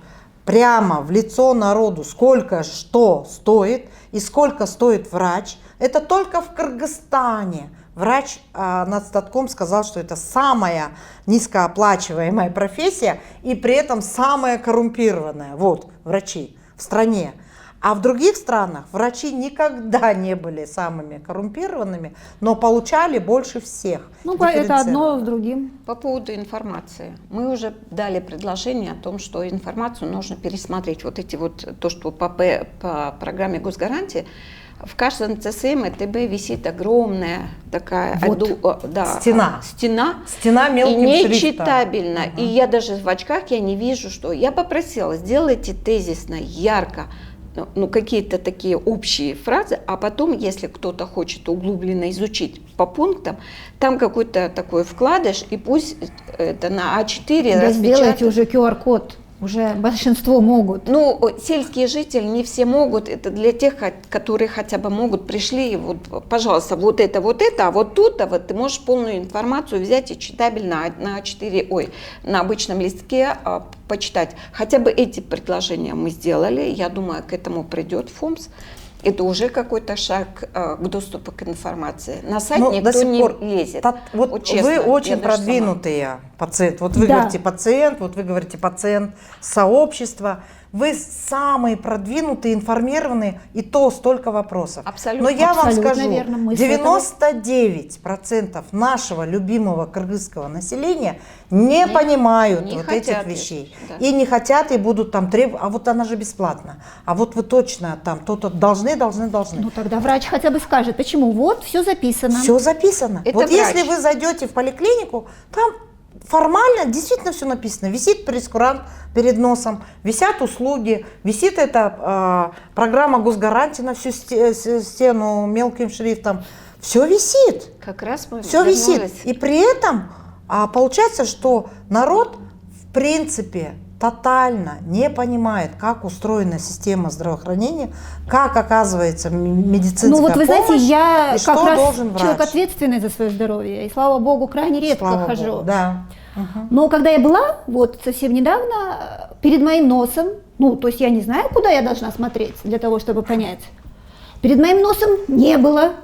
прямо в лицо народу, сколько что стоит и сколько стоит врач. Это только в Кыргызстане. Врач над статком сказал, что это самая низкооплачиваемая профессия и при этом самая коррумпированная. Вот, врачи в стране. А в других странах врачи никогда не были самыми коррумпированными, но получали больше всех. Ну, это одно с другим. По поводу информации. Мы уже дали предложение о том, что информацию нужно пересмотреть. Вот эти вот, то, что по программе госгарантии, в каждом ЦСМ и ТБ висит огромная такая стена мелким и шрифтом. нечитабельно. И я даже в очках я не вижу, что. Я попросила, сделайте тезисно, ярко, ну, какие-то такие общие фразы, а потом, если кто-то хочет углубленно изучить по пунктам, там какой-то такой вкладыш, и пусть это на А4 Да, сделайте уже QR-код. Уже большинство могут. Ну, сельские жители не все могут. Это для тех, которые хотя бы могут, пришли, вот, пожалуйста, вот это, а вот тут, а вот ты можешь полную информацию взять и читабельно на А4, на обычном листке почитать. Хотя бы эти предложения мы сделали. Я думаю, к этому придет ФОМС. Это уже какой-то шаг к доступу к информации. На сайт никто не лезет. Вот честно, вы очень продвинутые пациент. Вот вы говорите пациент, вот вы говорите пациент, сообщество. Вы самые продвинутые, информированные, и то столько вопросов. Абсолютно. Но я вам скажу, верно, 99% нашего любимого кыргызского населения не понимают этих вещей. Да. И не хотят, и будут там требовать, а вот она же бесплатна. А вот вы точно там, то-то должны. Ну тогда врач хотя бы скажет, почему? Вот, все записано. Все записано. Это вот врач. Если вы зайдете в поликлинику, там формально действительно все написано. Висит прейскурант перед носом, висят услуги, висит эта программа госгарантии на всю стену мелким шрифтом. Все висит. Как раз мы все висит. И при этом получается, что народ в принципе тотально не понимает, как устроена система здравоохранения, как оказывается медицинская помощь. Ну вот вы знаете, я и как что раз должен врач. Человек ответственный за свое здоровье, и слава богу, крайне редко хожу. Богу, да. Но когда я была, вот совсем недавно, перед моим носом, ну то есть я не знаю, куда я должна смотреть для того, чтобы понять, перед моим носом не было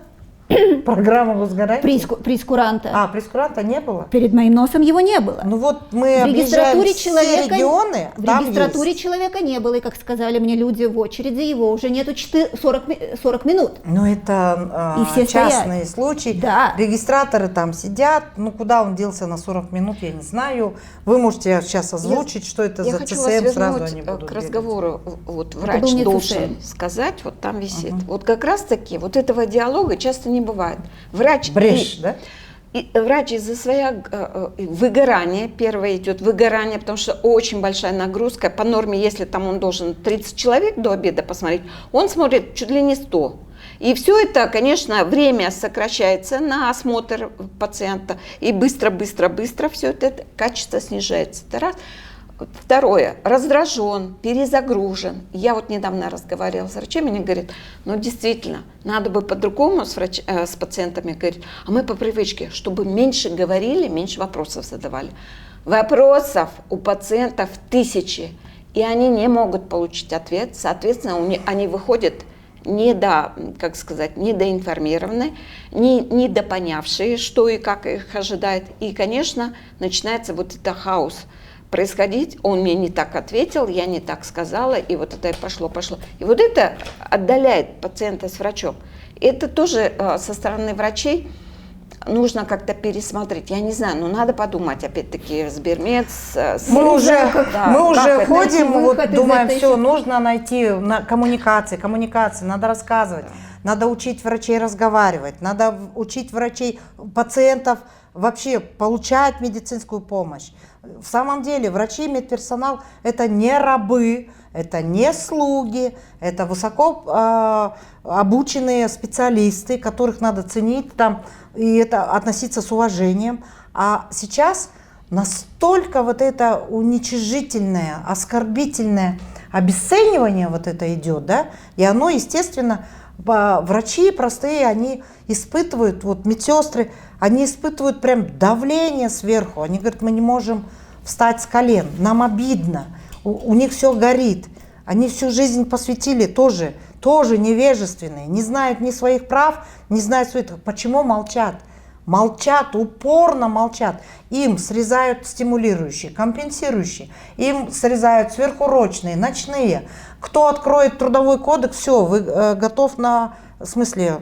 программа госгарантии? Прейскуранта. Прейскуранта не было? Перед моим носом его не было. Ну вот мы объезжаем все регионы, в регистратуре человека не было, и, как сказали мне люди в очереди, его уже нету 40 минут. Ну это частные случаи. Да. Регистраторы там сидят, ну куда он делся на 40 минут, я не знаю. Вы можете сейчас озвучить, что это за ЦСМ, сразу они будут к разговору, вот врач должен должен сказать, вот там висит. Вот как раз таки, вот этого диалога часто не бывает. Врач да? И врач из-за своего выгорания, первое идет выгорание, потому что очень большая нагрузка. По норме, если там он должен 30 человек до обеда посмотреть, он смотрит чуть ли не 100. И все это, конечно, время сокращается на осмотр пациента. И быстро все это качество снижается. Это раз. Второе, раздражен, перезагружен. Я вот недавно разговаривала с врачами, они говорят, ну действительно, надо бы по-другому с пациентами говорить, а мы по привычке, чтобы меньше говорили, меньше вопросов задавали. Вопросов у пациентов тысячи, и они не могут получить ответ, соответственно, они выходят недоинформированные, недопонявшие, что и как их ожидает. И, конечно, начинается вот это хаос происходить, он мне не так ответил, я не так сказала, и вот это пошло. И вот это отдаляет пациента с врачом. Это тоже со стороны врачей нужно как-то пересмотреть. Я не знаю, но надо подумать, опять-таки, Сбермед. Мы уже ходим, вот, думаем, все, нужно найти коммуникации, надо рассказывать, надо учить врачей разговаривать, надо учить врачей, пациентов вообще получать медицинскую помощь. В самом деле врачи и медперсонал – это не рабы, это не слуги, это высоко обученные специалисты, которых надо ценить там, и это относиться с уважением. А сейчас настолько вот это уничижительное, оскорбительное обесценивание вот это идет, да, и оно, естественно, врачи простые, они испытывают, вот медсестры, они испытывают прям давление сверху. Они говорят, мы не можем встать с колен, нам обидно, у них все горит. Они всю жизнь посвятили тоже невежественные, не знают ни своих прав, не знают своих. Почему молчат? молчат, упорно молчат. Им срезают стимулирующие, компенсирующие, им срезают сверхурочные, ночные. Кто откроет трудовой кодекс, все, вы готов на, в смысле,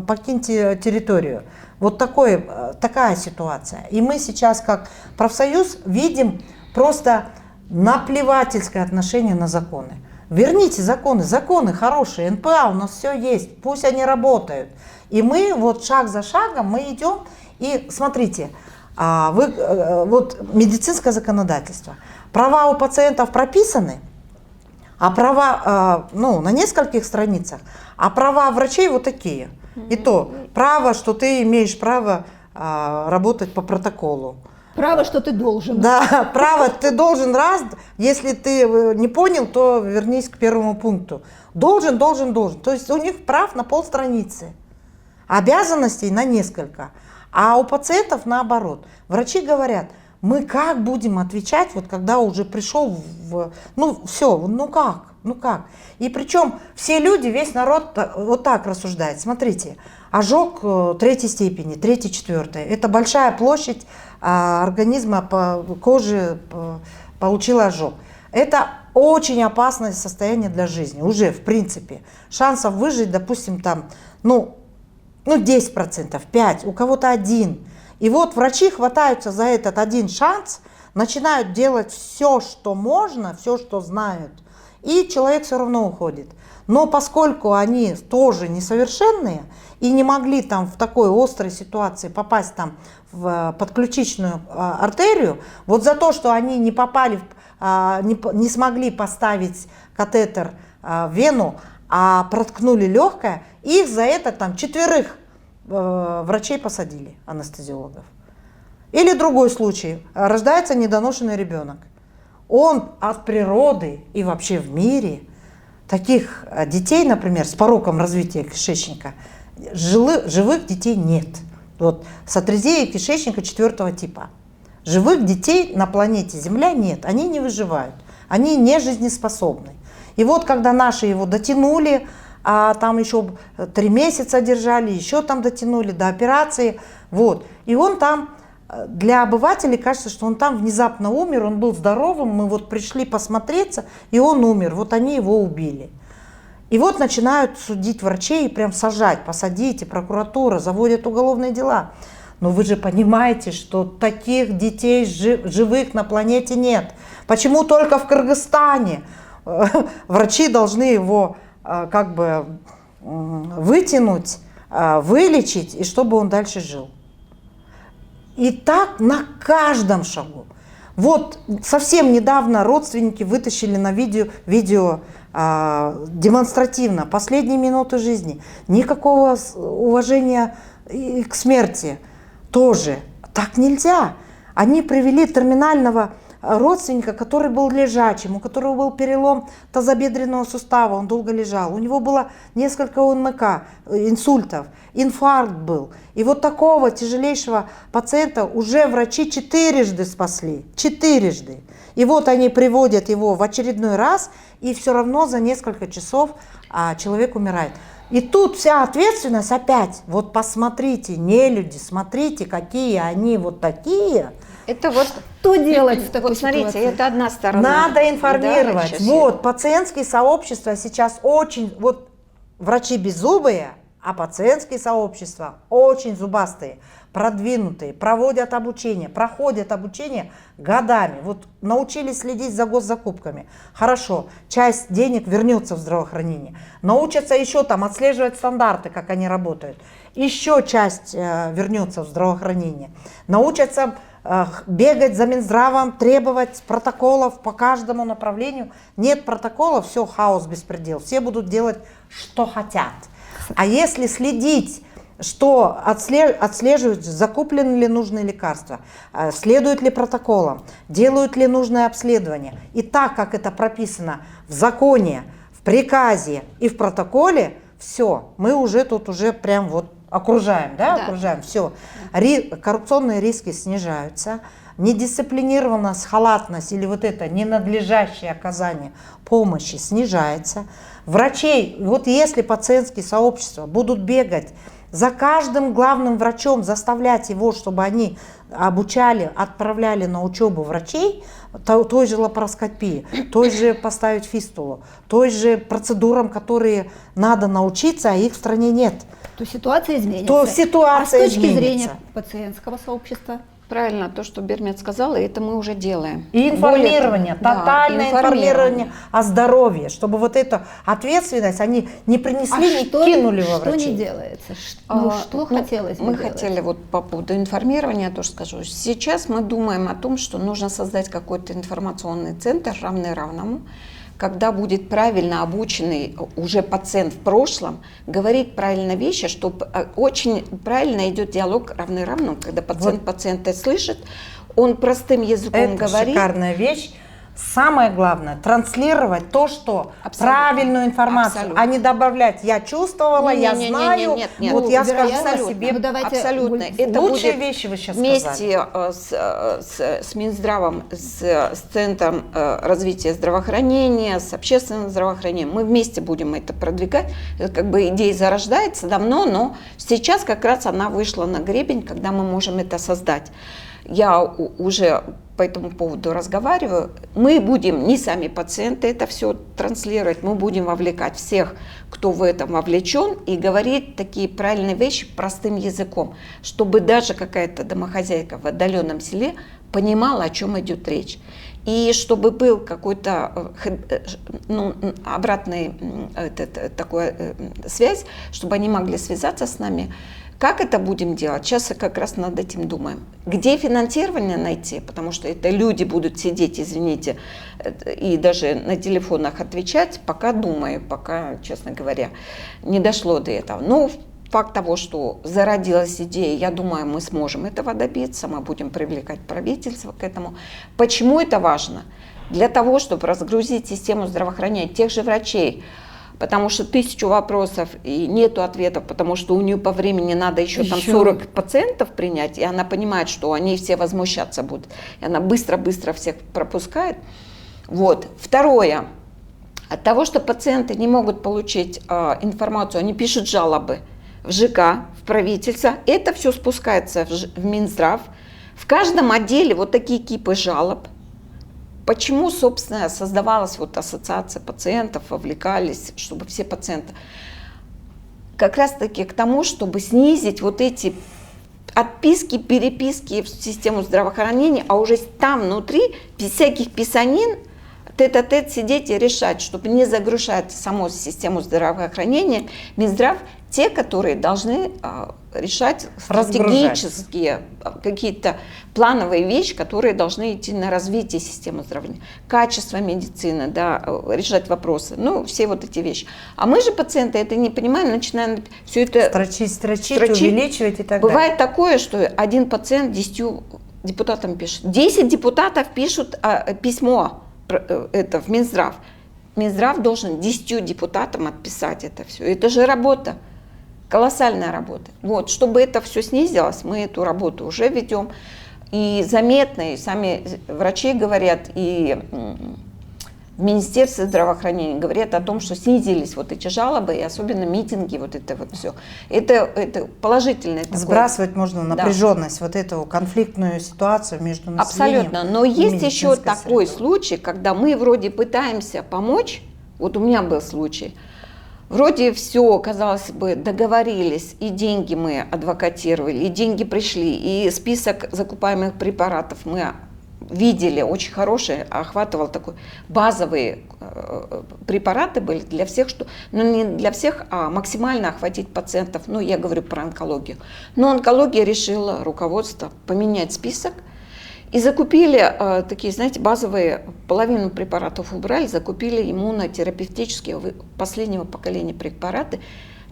покиньте территорию. Вот такая ситуация. И мы сейчас, как профсоюз, видим просто наплевательское отношение на законы. Верните законы, законы хорошие, НПА у нас все есть, пусть они работают. И мы вот шаг за шагом мы идем, и смотрите, вот медицинское законодательство, права у пациентов прописаны, а права, ну, на нескольких страницах, а права врачей вот такие. И то, право, что ты имеешь право работать по протоколу. Право, что ты должен. Да, право, ты должен раз, если ты не понял, то вернись к первому пункту. Должен, должен, должен. То есть у них прав на полстраницы, обязанностей на несколько. А у пациентов наоборот. Врачи говорят, мы как будем отвечать, вот когда уже пришел ну все, ну как. И причем все люди, весь народ вот так рассуждает. Смотрите, ожог 3-й степени, 3-й, 4-й. Это большая площадь организма, по коже получила ожог. Это очень опасное состояние для жизни, уже в принципе. Шансов выжить, допустим, там, ну 10%, 5%, у кого-то 1%. И вот врачи хватаются за этот один шанс, начинают делать все, что можно, все, что знают, и человек все равно уходит. Но поскольку они тоже несовершенные и не могли там в такой острой ситуации попасть там в подключичную артерию, вот за то, что они не попали, не смогли поставить катетер в вену, а проткнули легкое, их за это там 4 врачей посадили, анестезиологов. Или другой случай, рождается недоношенный ребенок. Он от природы и вообще в мире, таких детей, например, с пороком развития кишечника, живых детей нет. Вот, с атрезией кишечника 4-го типа. Живых детей на планете Земля нет, они не выживают, они не жизнеспособны. И вот когда наши его дотянули, а там еще 3 месяца держали, еще там дотянули до операции, вот. И он там, для обывателей кажется, что он там внезапно умер, он был здоровым, мы вот пришли посмотреться, и он умер, вот они его убили. И вот начинают судить врачей, прям сажать, посадите, прокуратура, заводят уголовные дела. Но вы же понимаете, что таких детей живых на планете нет. Почему только в Кыргызстане врачи должны его как бы вытянуть, вылечить, и чтобы он дальше жил? И так на каждом шагу. Вот совсем недавно родственники вытащили на видео демонстративно последние минуты жизни. Никакого уважения к смерти тоже. Так нельзя. Они привели терминального родственника, который был лежачим, у которого был перелом тазобедренного сустава, он долго лежал, у него было несколько ОМК, инсультов, инфаркт был. И вот такого тяжелейшего пациента уже врачи 4 спасли, 4. И вот они приводят его в очередной раз, и все равно за несколько часов человек умирает. И тут вся ответственность опять, вот посмотрите, нелюди, смотрите, какие они вот такие. Это вот Что делать в такой вот смотрите, ситуации? это одна сторона. Надо информировать. Да, вот, пациентские сообщества сейчас очень, вот врачи беззубые, а пациентские сообщества очень зубастые, продвинутые, проводят обучение, проходят обучение годами. Вот научились следить за госзакупками. Хорошо, часть денег вернется в здравоохранение. Научатся еще там отслеживать стандарты, как они работают. Еще часть вернется в здравоохранение. Научатся бегать за Минздравом, требовать протоколов по каждому направлению. Нет протоколов, все, хаос, беспредел. Все будут делать, что хотят. А если следить, что отслеживают, закуплены ли нужные лекарства, следуют ли протоколам, делают ли нужное обследование. И так, как это прописано в законе, в приказе и в протоколе, все, мы уже тут уже прям вот окружаем, да? Окружаем, все. Коррупционные риски снижаются, недисциплинированность, халатность или вот это ненадлежащее оказание помощи снижается. Врачей, вот если пациентские сообщества будут бегать за каждым главным врачом заставлять его, чтобы они обучали, отправляли на учебу врачей, той же лапароскопии, той же поставить фистулу, той же процедурам, которые надо научиться, а их в стране нет. То ситуация изменится. То ситуация а с точки изменится. зрения пациентского сообщества? Правильно, то, что Бермет сказала, это мы уже делаем. И информирование, Более, тотальное информирование о здоровье, чтобы вот эту ответственность они не принесли, не кинули во врачей. Что не делается? Что хотелось бы Мы делать? хотели, вот по поводу информирования, тоже скажу. Сейчас мы думаем о том, что нужно создать какой-то информационный центр, равный равному, когда будет правильно обученный уже пациент в прошлом говорить правильно вещи, чтобы очень правильно идет диалог равный равному, когда пациент Вот. пациента слышит, он простым языком Это говорит. шикарная вещь. Самое главное транслировать то, что Абсолютно. правильную информацию, Абсолютно. а не добавлять «я чувствовала», «я знаю», нет. вот я скажу Абсолютно. о себе. Ну, давайте Абсолютно. Это Лучшие будет вещи вы сейчас сказали. вместе с Минздравом, с Центром развития здравоохранения, с общественным здравоохранением. Мы вместе будем это продвигать. Это как бы идея зарождается давно, но сейчас как раз она вышла на гребень, когда мы можем это создать. Я уже по этому поводу разговариваю. Мы будем, не сами пациенты это все транслировать, мы будем вовлекать всех, кто в этом вовлечен, и говорить такие правильные вещи простым языком, чтобы даже какая-то домохозяйка в отдаленном селе понимала, о чем идет речь. И чтобы был какой-то обратный такой связь, чтобы они могли связаться с нами. Как это будем делать? Сейчас как раз над этим думаем. Где финансирование найти? Потому что это люди будут сидеть, извините, и даже на телефонах отвечать, пока думаю, пока, честно говоря, не дошло до этого. Но факт того, что зародилась идея, я думаю, мы сможем этого добиться, мы будем привлекать правительство к этому. Почему это важно? Для того, чтобы разгрузить систему здравоохранения тех же врачей, потому что 1000 вопросов и нету ответов, потому что у нее по времени надо еще там 40 пациентов принять, и она понимает, что они все возмущаться будут. И она быстро-быстро всех пропускает. Вот. Второе. От того, что пациенты не могут получить информацию, они пишут жалобы в ЖК, в правительство, это все спускается в Минздрав. В каждом отделе вот такие кипы жалоб. Почему, собственно, создавалась вот ассоциация пациентов, вовлекались, чтобы все пациенты? Как раз-таки к тому, чтобы снизить вот эти отписки, переписки в систему здравоохранения, а уже там внутри без всяких писанин тет-а-тет сидеть и решать, чтобы не загружать саму систему здравоохранения. Минздрав те, которые должны решать стратегические какие-то плановые вещи, которые должны идти на развитие системы здравоохранения, качество медицины, да, решать вопросы, ну, все вот эти вещи. А мы же, пациенты, это не понимаем, начинаем все это строчить, увеличивать и так далее. Бывает такое, что один пациент 10 депутатам пишет. 10 депутатов пишут письмо это в Минздрав. Минздрав должен 10 депутатам отписать это все. Это же работа. Колоссальная работа. Вот, чтобы это все снизилось, мы эту работу уже ведем. И заметно, и сами врачи говорят, и в Министерстве здравоохранения говорят о том, что снизились вот эти жалобы, и особенно митинги, вот это вот все. Это положительное такое. Сбрасывать можно напряженность, вот эту конфликтную ситуацию между населением. Абсолютно. Но есть еще такой случай, когда мы вроде пытаемся помочь. Вот у меня был случай. Вроде все, казалось бы, договорились, и деньги мы адвокатировали, и деньги пришли, и список закупаемых препаратов мы видели, очень хороший, охватывал такой базовые препараты были для всех, что, ну не для всех, а максимально охватить пациентов, ну я говорю про онкологию. Но онкология решила, руководство, поменять список. И закупили такие, знаете, базовые, половину препаратов убрали, закупили иммунотерапевтические последнего поколения препараты.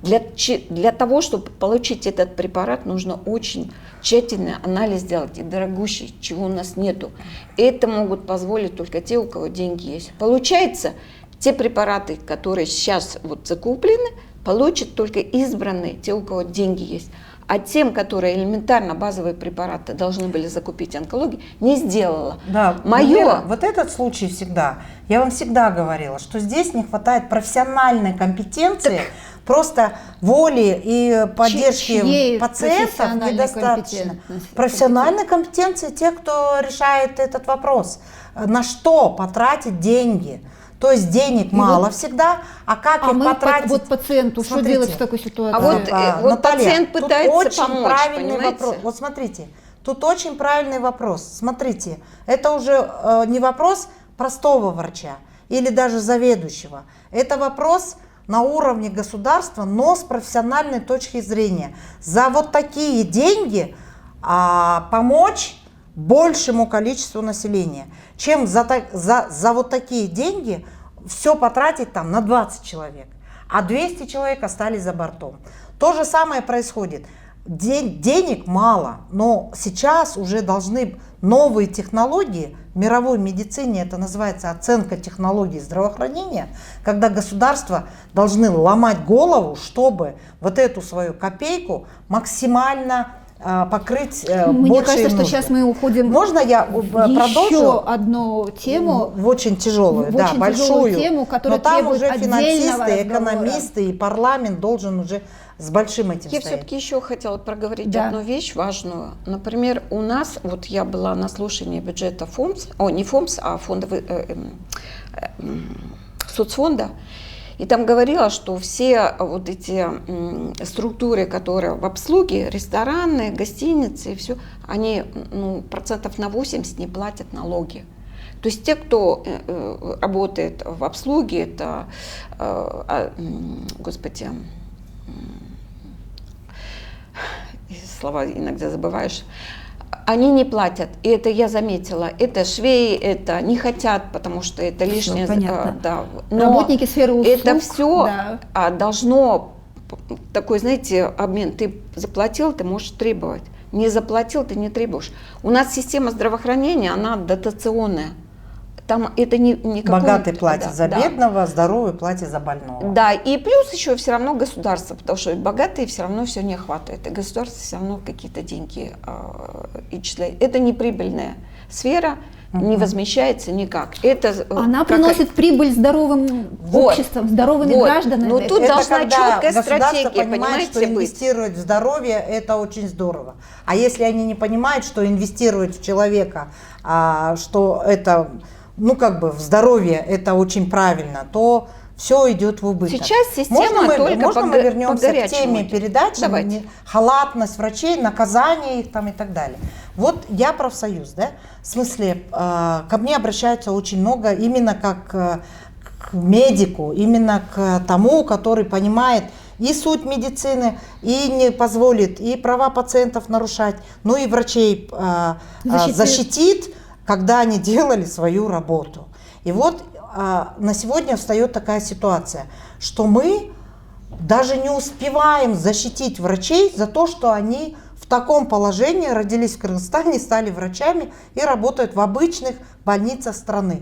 Для того, чтобы получить этот препарат, нужно очень тщательный анализ сделать, и дорогущий, чего у нас нету. Это могут позволить только те, у кого деньги есть. Получается, те препараты, которые сейчас вот закуплены, получат только избранные, те, у кого деньги есть. А тем, которые элементарно базовые препараты должны были закупить онкологии, не сделала. Да, Вера, вот этот случай всегда, я вам всегда говорила, что здесь не хватает профессиональной компетенции Просто воли и поддержки Чьей пациентов профессиональной недостаточно. компетентности? Профессиональной компетенции тех, кто решает этот вопрос. На что потратить деньги? То есть денег мало всегда, а как их потратить? Вот пациенту что Смотрите. делать в такой ситуации? А вот Наталья, пациент тут пытается очень помочь, правильный понимаете? вопрос. Вот смотрите, тут очень правильный вопрос. Смотрите, это уже не вопрос простого врача или даже заведующего. Это вопрос на уровне государства, но с профессиональной точки зрения. За вот такие деньги помочь большему количеству населения, чем за вот такие деньги все потратить там на 20 человек, а 200 человек остались за бортом. То же самое происходит. Денег мало, но сейчас уже должны новые технологии, в мировой медицине это называется оценка технологий здравоохранения, когда государства должны ломать голову, чтобы вот эту свою копейку максимально покрыть Мне большие кажется, что нужды. сейчас мы уходим Можно я продолжу? еще одну тему. В очень тяжелую, в да, очень большую. тяжелую тему, которая но там требует уже отдельного финансисты, разговора. экономисты и парламент должен уже с большим этим Я стоять. все-таки еще хотела проговорить Да. одну вещь важную. Например, у нас, вот я была на слушании бюджета ФОМС, не ФОМС, а соцфонда, и там говорила, что все вот эти структуры, которые в обслуге, рестораны, гостиницы и все, они процентов на 80 не платят налоги. То есть те, кто работает в обслуге, это, господи, слова иногда забываешь, они не платят. И это я заметила. Это швеи, это не хотят, потому что это лишнее. Понятно. Да. Работники сферы услуг. Это все да. должно, такой, знаете, обмен. Ты заплатил, ты можешь требовать. Не заплатил, ты не требуешь. У нас система здравоохранения, она дотационная. Там это не какой-то... Богатый платит за да. бедного, здоровый платит за больного. Да, и плюс еще все равно государство, потому что богатые все равно все не хватает, и государство все равно какие-то деньги и числяет. Это не прибыльная сфера, не возмещается никак. Это Она приносит прибыль здоровым обществом, здоровыми гражданами. Но тут Это должна когда четкая государство стратегия, понимает, понимаете, что быть. инвестировать в здоровье это очень здорово. А если они не понимают, что инвестировать в человека, что это в здоровье это очень правильно, то все идет в убыток. Сейчас система можно мы вернемся к теме горячему. передачи, Давайте. халатность врачей, наказание их там и так далее. Вот я профсоюз, да, в смысле, ко мне обращаются очень много именно как к медику, именно к тому, который понимает и суть медицины, и не позволит и права пациентов нарушать, ну и врачей защитит, когда они делали свою работу. И вот на сегодня встает такая ситуация, что мы даже не успеваем защитить врачей за то, что они в таком положении родились в Кыргызстане, стали врачами и работают в обычных больницах страны.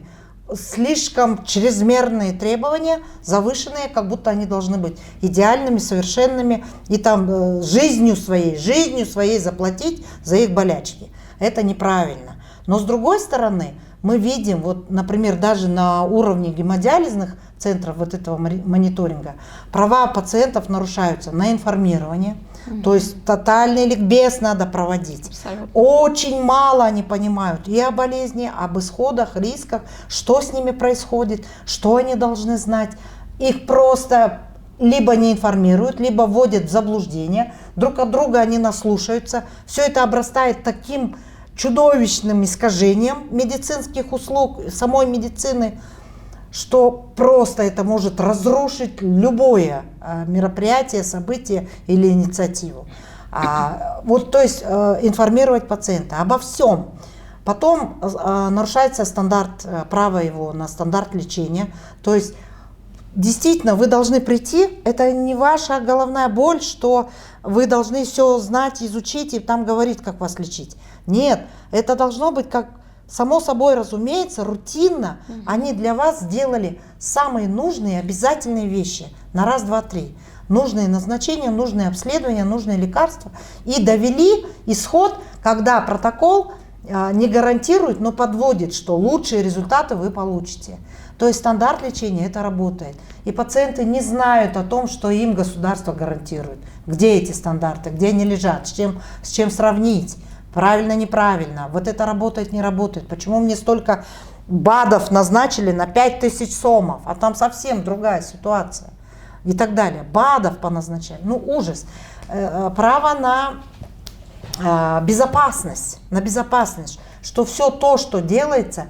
Слишком чрезмерные требования, завышенные, как будто они должны быть идеальными, совершенными и там жизнью своей заплатить за их болячки. Это неправильно. Но с другой стороны, мы видим, вот, например, даже на уровне гемодиализных центров вот этого мониторинга, права пациентов нарушаются на информирование, то есть тотальный ликбез надо проводить. Абсолютно. Очень мало они понимают и о болезни, об исходах, рисках, что с ними происходит, что они должны знать. Их просто либо не информируют, либо вводят в заблуждение, друг от друга они наслушаются. Все это обрастает таким чудовищным искажением медицинских услуг, самой медицины, что просто это может разрушить любое мероприятие, событие или инициативу. То есть информировать пациента обо всем. Потом нарушается стандарт права его на стандарт лечения. То есть действительно вы должны прийти, это не ваша головная боль, что вы должны все знать, изучить и там говорить, как вас лечить. Нет, это должно быть как само собой разумеется, рутинно. Они для вас сделали самые нужные обязательные вещи на раз, два, три. Нужные назначения, нужные обследования, нужные лекарства. И довели исход, когда протокол не гарантирует, но подводит, что лучшие результаты вы получите. То есть стандарт лечения это работает. И пациенты не знают о том, что им государство гарантирует. Где эти стандарты, где они лежат, с чем сравнить. Правильно, неправильно. Вот это работает, не работает. Почему мне столько БАДов назначили на 5000 сомов, а там совсем другая ситуация. И так далее. БАДов поназначали. Ну, ужас. Право на безопасность, что все то, что делается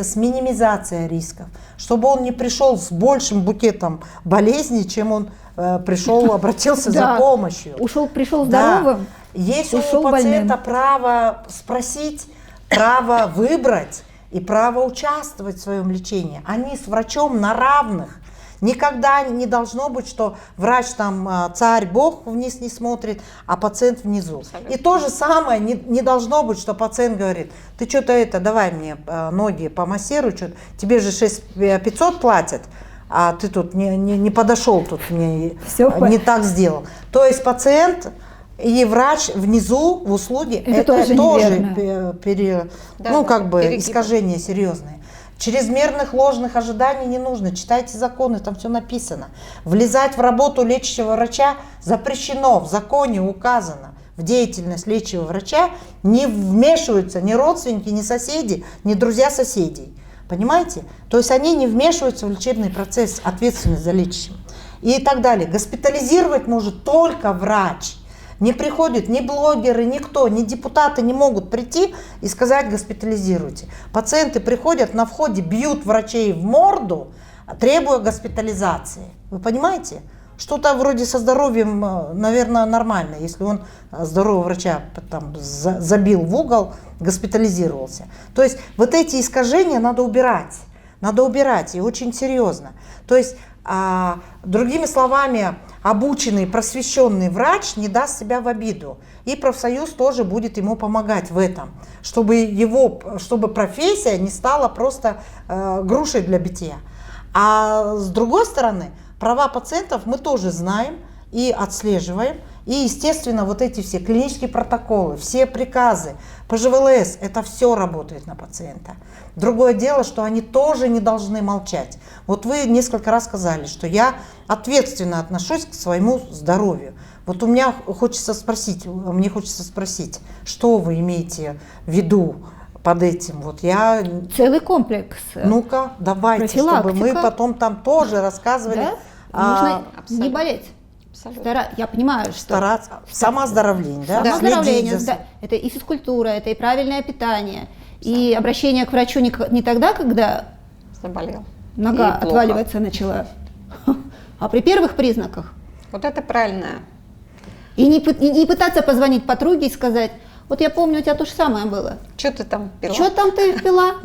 с минимизацией рисков, чтобы он не пришел с большим букетом болезней, чем он пришел, обратился за помощью. Пришел здоровым. Есть у пациента право спросить, право выбрать и право участвовать в своем лечении. Они с врачом на равных. Никогда не должно быть, что врач там царь, бог вниз не смотрит, а пациент внизу. Абсолютно. И то же самое не должно быть, что пациент говорит: ты что-то давай мне ноги помассируй, тебе же 6500 платят, а ты тут не подошел, тут мне не так сделал. То есть пациент и врач внизу в услуге это тоже искажение серьезное. Чрезмерных ложных ожиданий не нужно. Читайте законы, там все написано. Влезать в работу лечащего врача запрещено, в законе указано. В деятельность лечащего врача не вмешиваются ни родственники, ни соседи, ни друзья соседей. Понимаете? То есть они не вмешиваются в лечебный процесс, ответственность за лечащим. И так далее. Госпитализировать может только врач. Не приходят ни блогеры, никто, ни депутаты не могут прийти и сказать: госпитализируйте. Пациенты приходят, на входе бьют врачей в морду, требуя госпитализации. Вы понимаете? Что-то вроде со здоровьем, наверное, нормально, если он здорового врача там забил в угол, госпитализировался. То есть вот эти искажения надо убирать, и очень серьезно. То есть, другими словами, обученный, просвещенный врач не даст себя в обиду. И профсоюз тоже будет ему помогать в этом, чтобы профессия не стала просто грушей для битья. А с другой стороны, права пациентов мы тоже знаем и отслеживаем. И, естественно, вот эти все клинические протоколы, все приказы, ПЖВЛС, это все работает на пациента. Другое дело, что они тоже не должны молчать. Вот вы несколько раз сказали, что я ответственно отношусь к своему здоровью. Вот мне хочется спросить, что вы имеете в виду под этим? Вот я... Целый комплекс. Ну-ка, давайте, чтобы мы потом там тоже рассказывали. Да? Нужно не болеть. Я понимаю, что... Стараться. Самооздоровление, да? Самооздоровление, да. Это и физкультура, это и правильное питание, и обращение к врачу не тогда, когда заболел, нога отваливаться начала, а при первых признаках. Вот это правильное. И не пытаться позвонить подруге и сказать: вот я помню, у тебя то же самое было. Что ты там пила? Что там ты пила?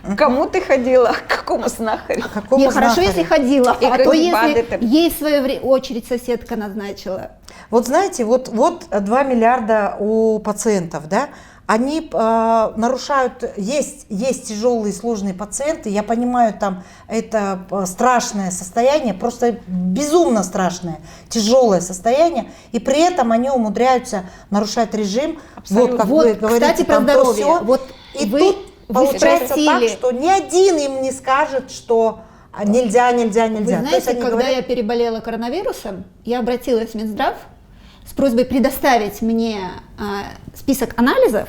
К кому ты ходила? К какому знахарю? Не, хорошо, если ходила, а то если ей в свою очередь соседка назначила. Вот знаете, вот 2 миллиарда у пациентов, да? Они нарушают, есть тяжелые сложные пациенты, я понимаю, там это страшное состояние, просто безумно страшное, тяжелое состояние, и при этом они умудряются нарушать режим. Абсолютно. Вот, как вы говорите, кстати, про здоровье. Вот и тут получается так, что ни один им не скажет, что нельзя. Вы знаете, когда я переболела коронавирусом, я обратилась в Минздрав с просьбой предоставить мне список анализов,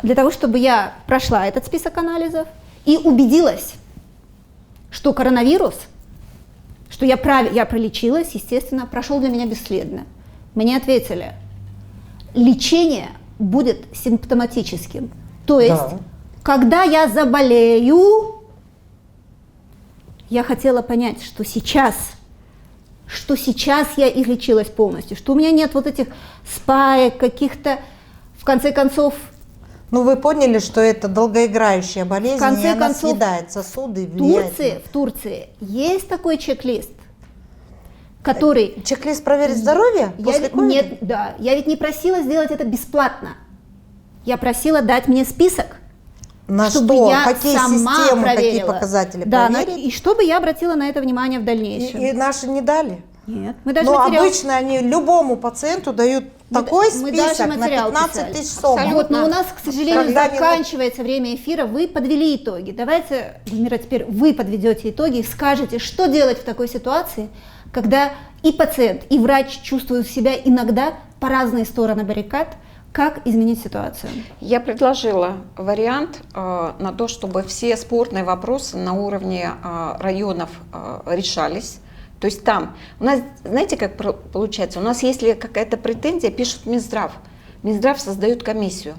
для того, чтобы я прошла этот список анализов и убедилась, что коронавирус, что я пролечилась, естественно, прошел для меня бесследно. Мне ответили: лечение будет симптоматическим. То есть, когда я заболею, я хотела понять, что сейчас я излечилась полностью, что у меня нет вот этих спаек, каких-то, в конце концов... Ну, вы поняли, что это долгоиграющая болезнь, и она съедает сосуды и влияет. В Турции есть такой чек-лист, который... Чек-лист проверить здоровье после ковида? Нет, да. Я ведь не просила сделать это бесплатно. Я просила дать мне список, на чтобы что? я Какие сама системы, проверила. какие показатели проверить? И чтобы я обратила на это внимание в дальнейшем. И наши не дали? Нет. Мы даже обычно они любому пациенту дают такой мы дальше список на материал 15 писали. тысяч сом. Вот, но у нас, к сожалению, Когда не- заканчивается время эфира. Вы подвели итоги. Давайте, Гульмира, теперь вы подведете итоги и скажете, что делать в такой ситуации, когда и пациент, и врач чувствуют себя иногда по разные стороны баррикад. Как изменить ситуацию? Я предложила вариант на то, чтобы все спорные вопросы на уровне районов решались. То есть там, у нас, знаете, как получается, у нас если какая-то претензия, пишет Минздрав. Минздрав создает комиссию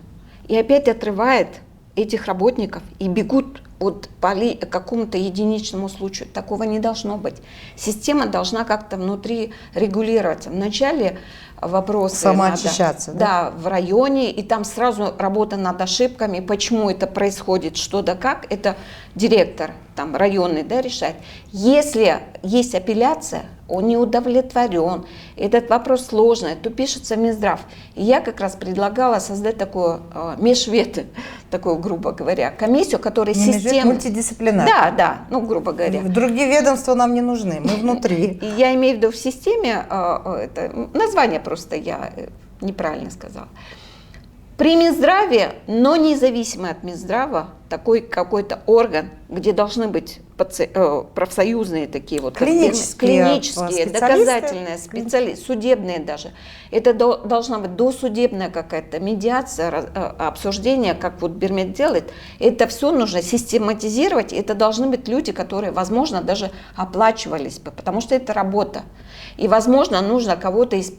и опять отрывает этих работников и бегут вот по какому-то единичному случаю. Такого не должно быть. Система должна как-то внутри регулироваться. Вначале вопросы самоочищаться, надо, да, в районе, и там сразу работа над ошибками, почему это происходит, что да как, это директор там районный, да, решает. Если есть апелляция, он не удовлетворен, этот вопрос сложный, то пишется в Минздрав. И я как раз предлагала создать такую межвед, такую, грубо говоря, комиссию, которая системно... Мультидисциплинарная. Да, ну, грубо говоря. Другие ведомства нам не нужны, мы внутри. И я имею в виду в системе, это, название просто я неправильно сказала. При Минздраве, но независимо от Минздрава, такой какой-то орган, где должны быть профсоюзные такие вот клинические доказательные специалисты, судебные даже. Это должна быть досудебная какая-то медиация, обсуждение, как вот Бермед делает. Это все нужно систематизировать. Это должны быть люди, которые, возможно, даже оплачивались бы, потому что это работа. И, возможно, нужно кого-то из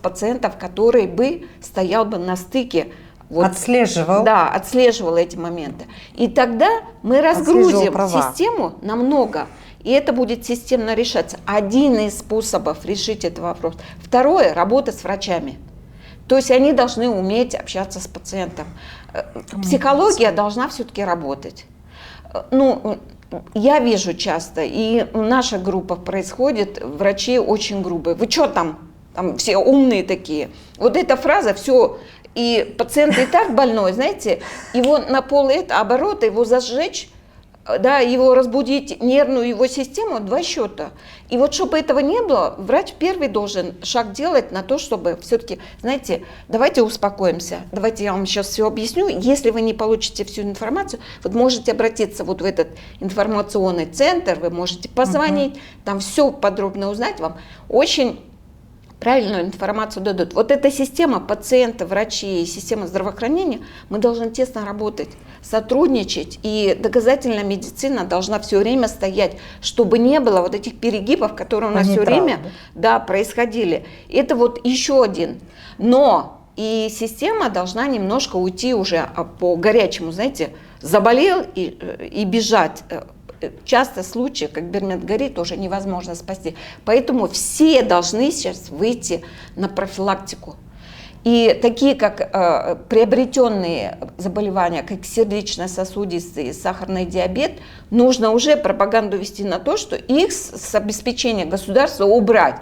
пациентов, который бы стоял бы на стыке. Вот, отслеживал. Да, отслеживал эти моменты. И тогда мы разгрузим систему намного, и это будет системно решаться. Один из способов решить этот вопрос. Второе – работа с врачами. То есть они должны уметь общаться с пациентом. Психология должна все-таки работать. Ну, я вижу часто, и в наших группах происходит, врачи очень грубые. Вы что там все умные такие. Вот эта фраза, все, и пациент и так больной, знаете, его на полоборота, его зажечь, да, его разбудить, нервную его систему, 2 счета. И вот чтобы этого не было, врач первый должен шаг делать на то, чтобы все-таки, знаете, давайте успокоимся, давайте я вам сейчас все объясню. Если вы не получите всю информацию, вот можете обратиться вот в этот информационный центр, вы можете позвонить, там все подробно узнать вам. Очень правильную информацию дадут. Вот эта система пациента, врачи, система здравоохранения, мы должны тесно работать, сотрудничать, и доказательная медицина должна все время стоять, чтобы не было вот этих перегибов, которые у нас все время происходили. Это вот еще один. Но и система должна немножко уйти уже по горячему, знаете, заболел и бежать. Часто случаи, как Бермед говорит, уже невозможно спасти. Поэтому все должны сейчас выйти на профилактику. И такие, как приобретенные заболевания, как сердечно-сосудистый, сахарный диабет, нужно уже пропаганду вести на то, что их с обеспечения государства убрать.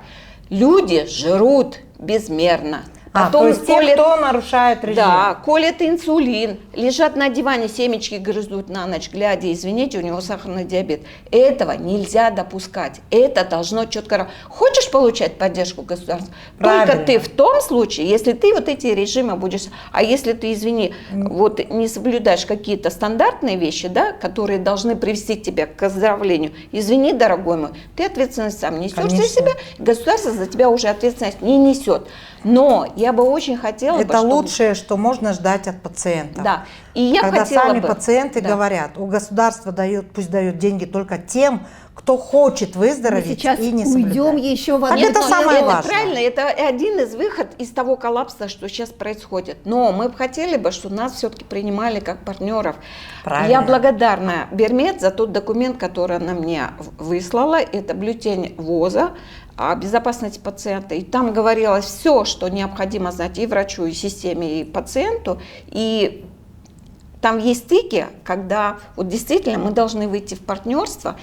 Люди жрут безмерно. То есть те, кто нарушает режим. Да, колят инсулин, лежат на диване, семечки грызут на ночь, глядя, извините, у него сахарный диабет. Этого нельзя допускать. Это должно четко... Хочешь получать поддержку государства? Правильно. Только ты в том случае, если ты вот эти режимы будешь... А если ты, извини, вот не соблюдаешь какие-то стандартные вещи, да, которые должны привести тебя к оздоровлению, извини, дорогой мой, ты ответственность сам несешь за себя, государство за тебя уже ответственность не несет. Но я бы очень хотела... Это лучшее, что можно ждать от пациента. Да. И я когда хотела сами бы... пациенты говорят, у государства пусть дают деньги только тем, кто хочет выздороветь Мы сейчас и не уйдем соблюдает. еще в Так одну... это самое важное. Правильно, это один из выходов из того коллапса, что сейчас происходит. Но мы бы хотели бы, чтобы нас все-таки принимали как партнеров. Правильно. Я благодарна Бермед за тот документ, который она мне выслала. Это бюллетень ВОЗа о безопасности пациента. И там говорилось все, что необходимо знать и врачу, и системе, и пациенту. И там есть стыки, когда вот действительно мы должны выйти в партнерство.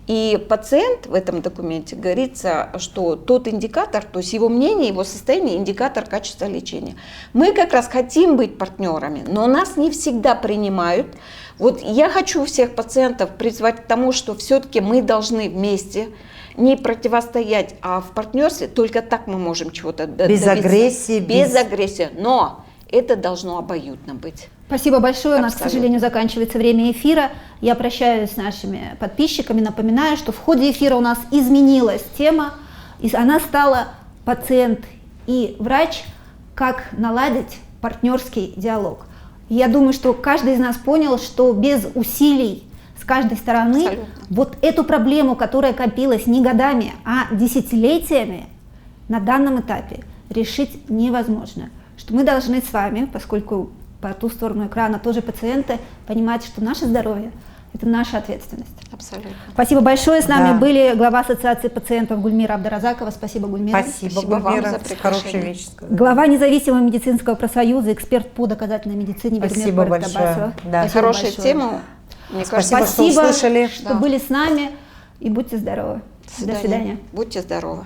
И пациент в этом документе говорится, что тот индикатор, то есть его мнение, его состояние, индикатор качества лечения. Мы как раз хотим быть партнерами, но нас не всегда принимают. Вот я хочу всех пациентов призвать к тому, что все-таки мы должны вместе не противостоять, а в партнерстве только так мы можем чего-то Без добиться. агрессии, Без агрессии. Но это должно обоюдно быть. Спасибо большое. У нас, к Абсолютно. сожалению, заканчивается время эфира. Я прощаюсь с нашими подписчиками. Напоминаю, что в ходе эфира у нас изменилась тема, и она стала «Пациент и врач. Как наладить партнерский диалог». Я думаю, что каждый из нас понял, что без усилий с каждой стороны Абсолютно. вот эту проблему, которая копилась не годами, а десятилетиями, на данном этапе решить невозможно. Что мы должны с вами, поскольку по ту сторону экрана тоже пациенты, понимать, что наше здоровье – это наша ответственность. Абсолютно. Спасибо большое. С нами Да. были глава Ассоциации пациентов Гульмира Абдаразакова. Спасибо, Гульмира. Спасибо, вам Гульмира, за приглашение. хорошая вещь сказала. Глава независимого медицинского профсоюза, эксперт по доказательной медицине Вергмир Спасибо большое. Парктабасова. Да. Спасибо Хорошая большое. тема. Мне кажется, Спасибо, что услышали. что были с нами, и будьте здоровы. До свидания. Будьте здоровы.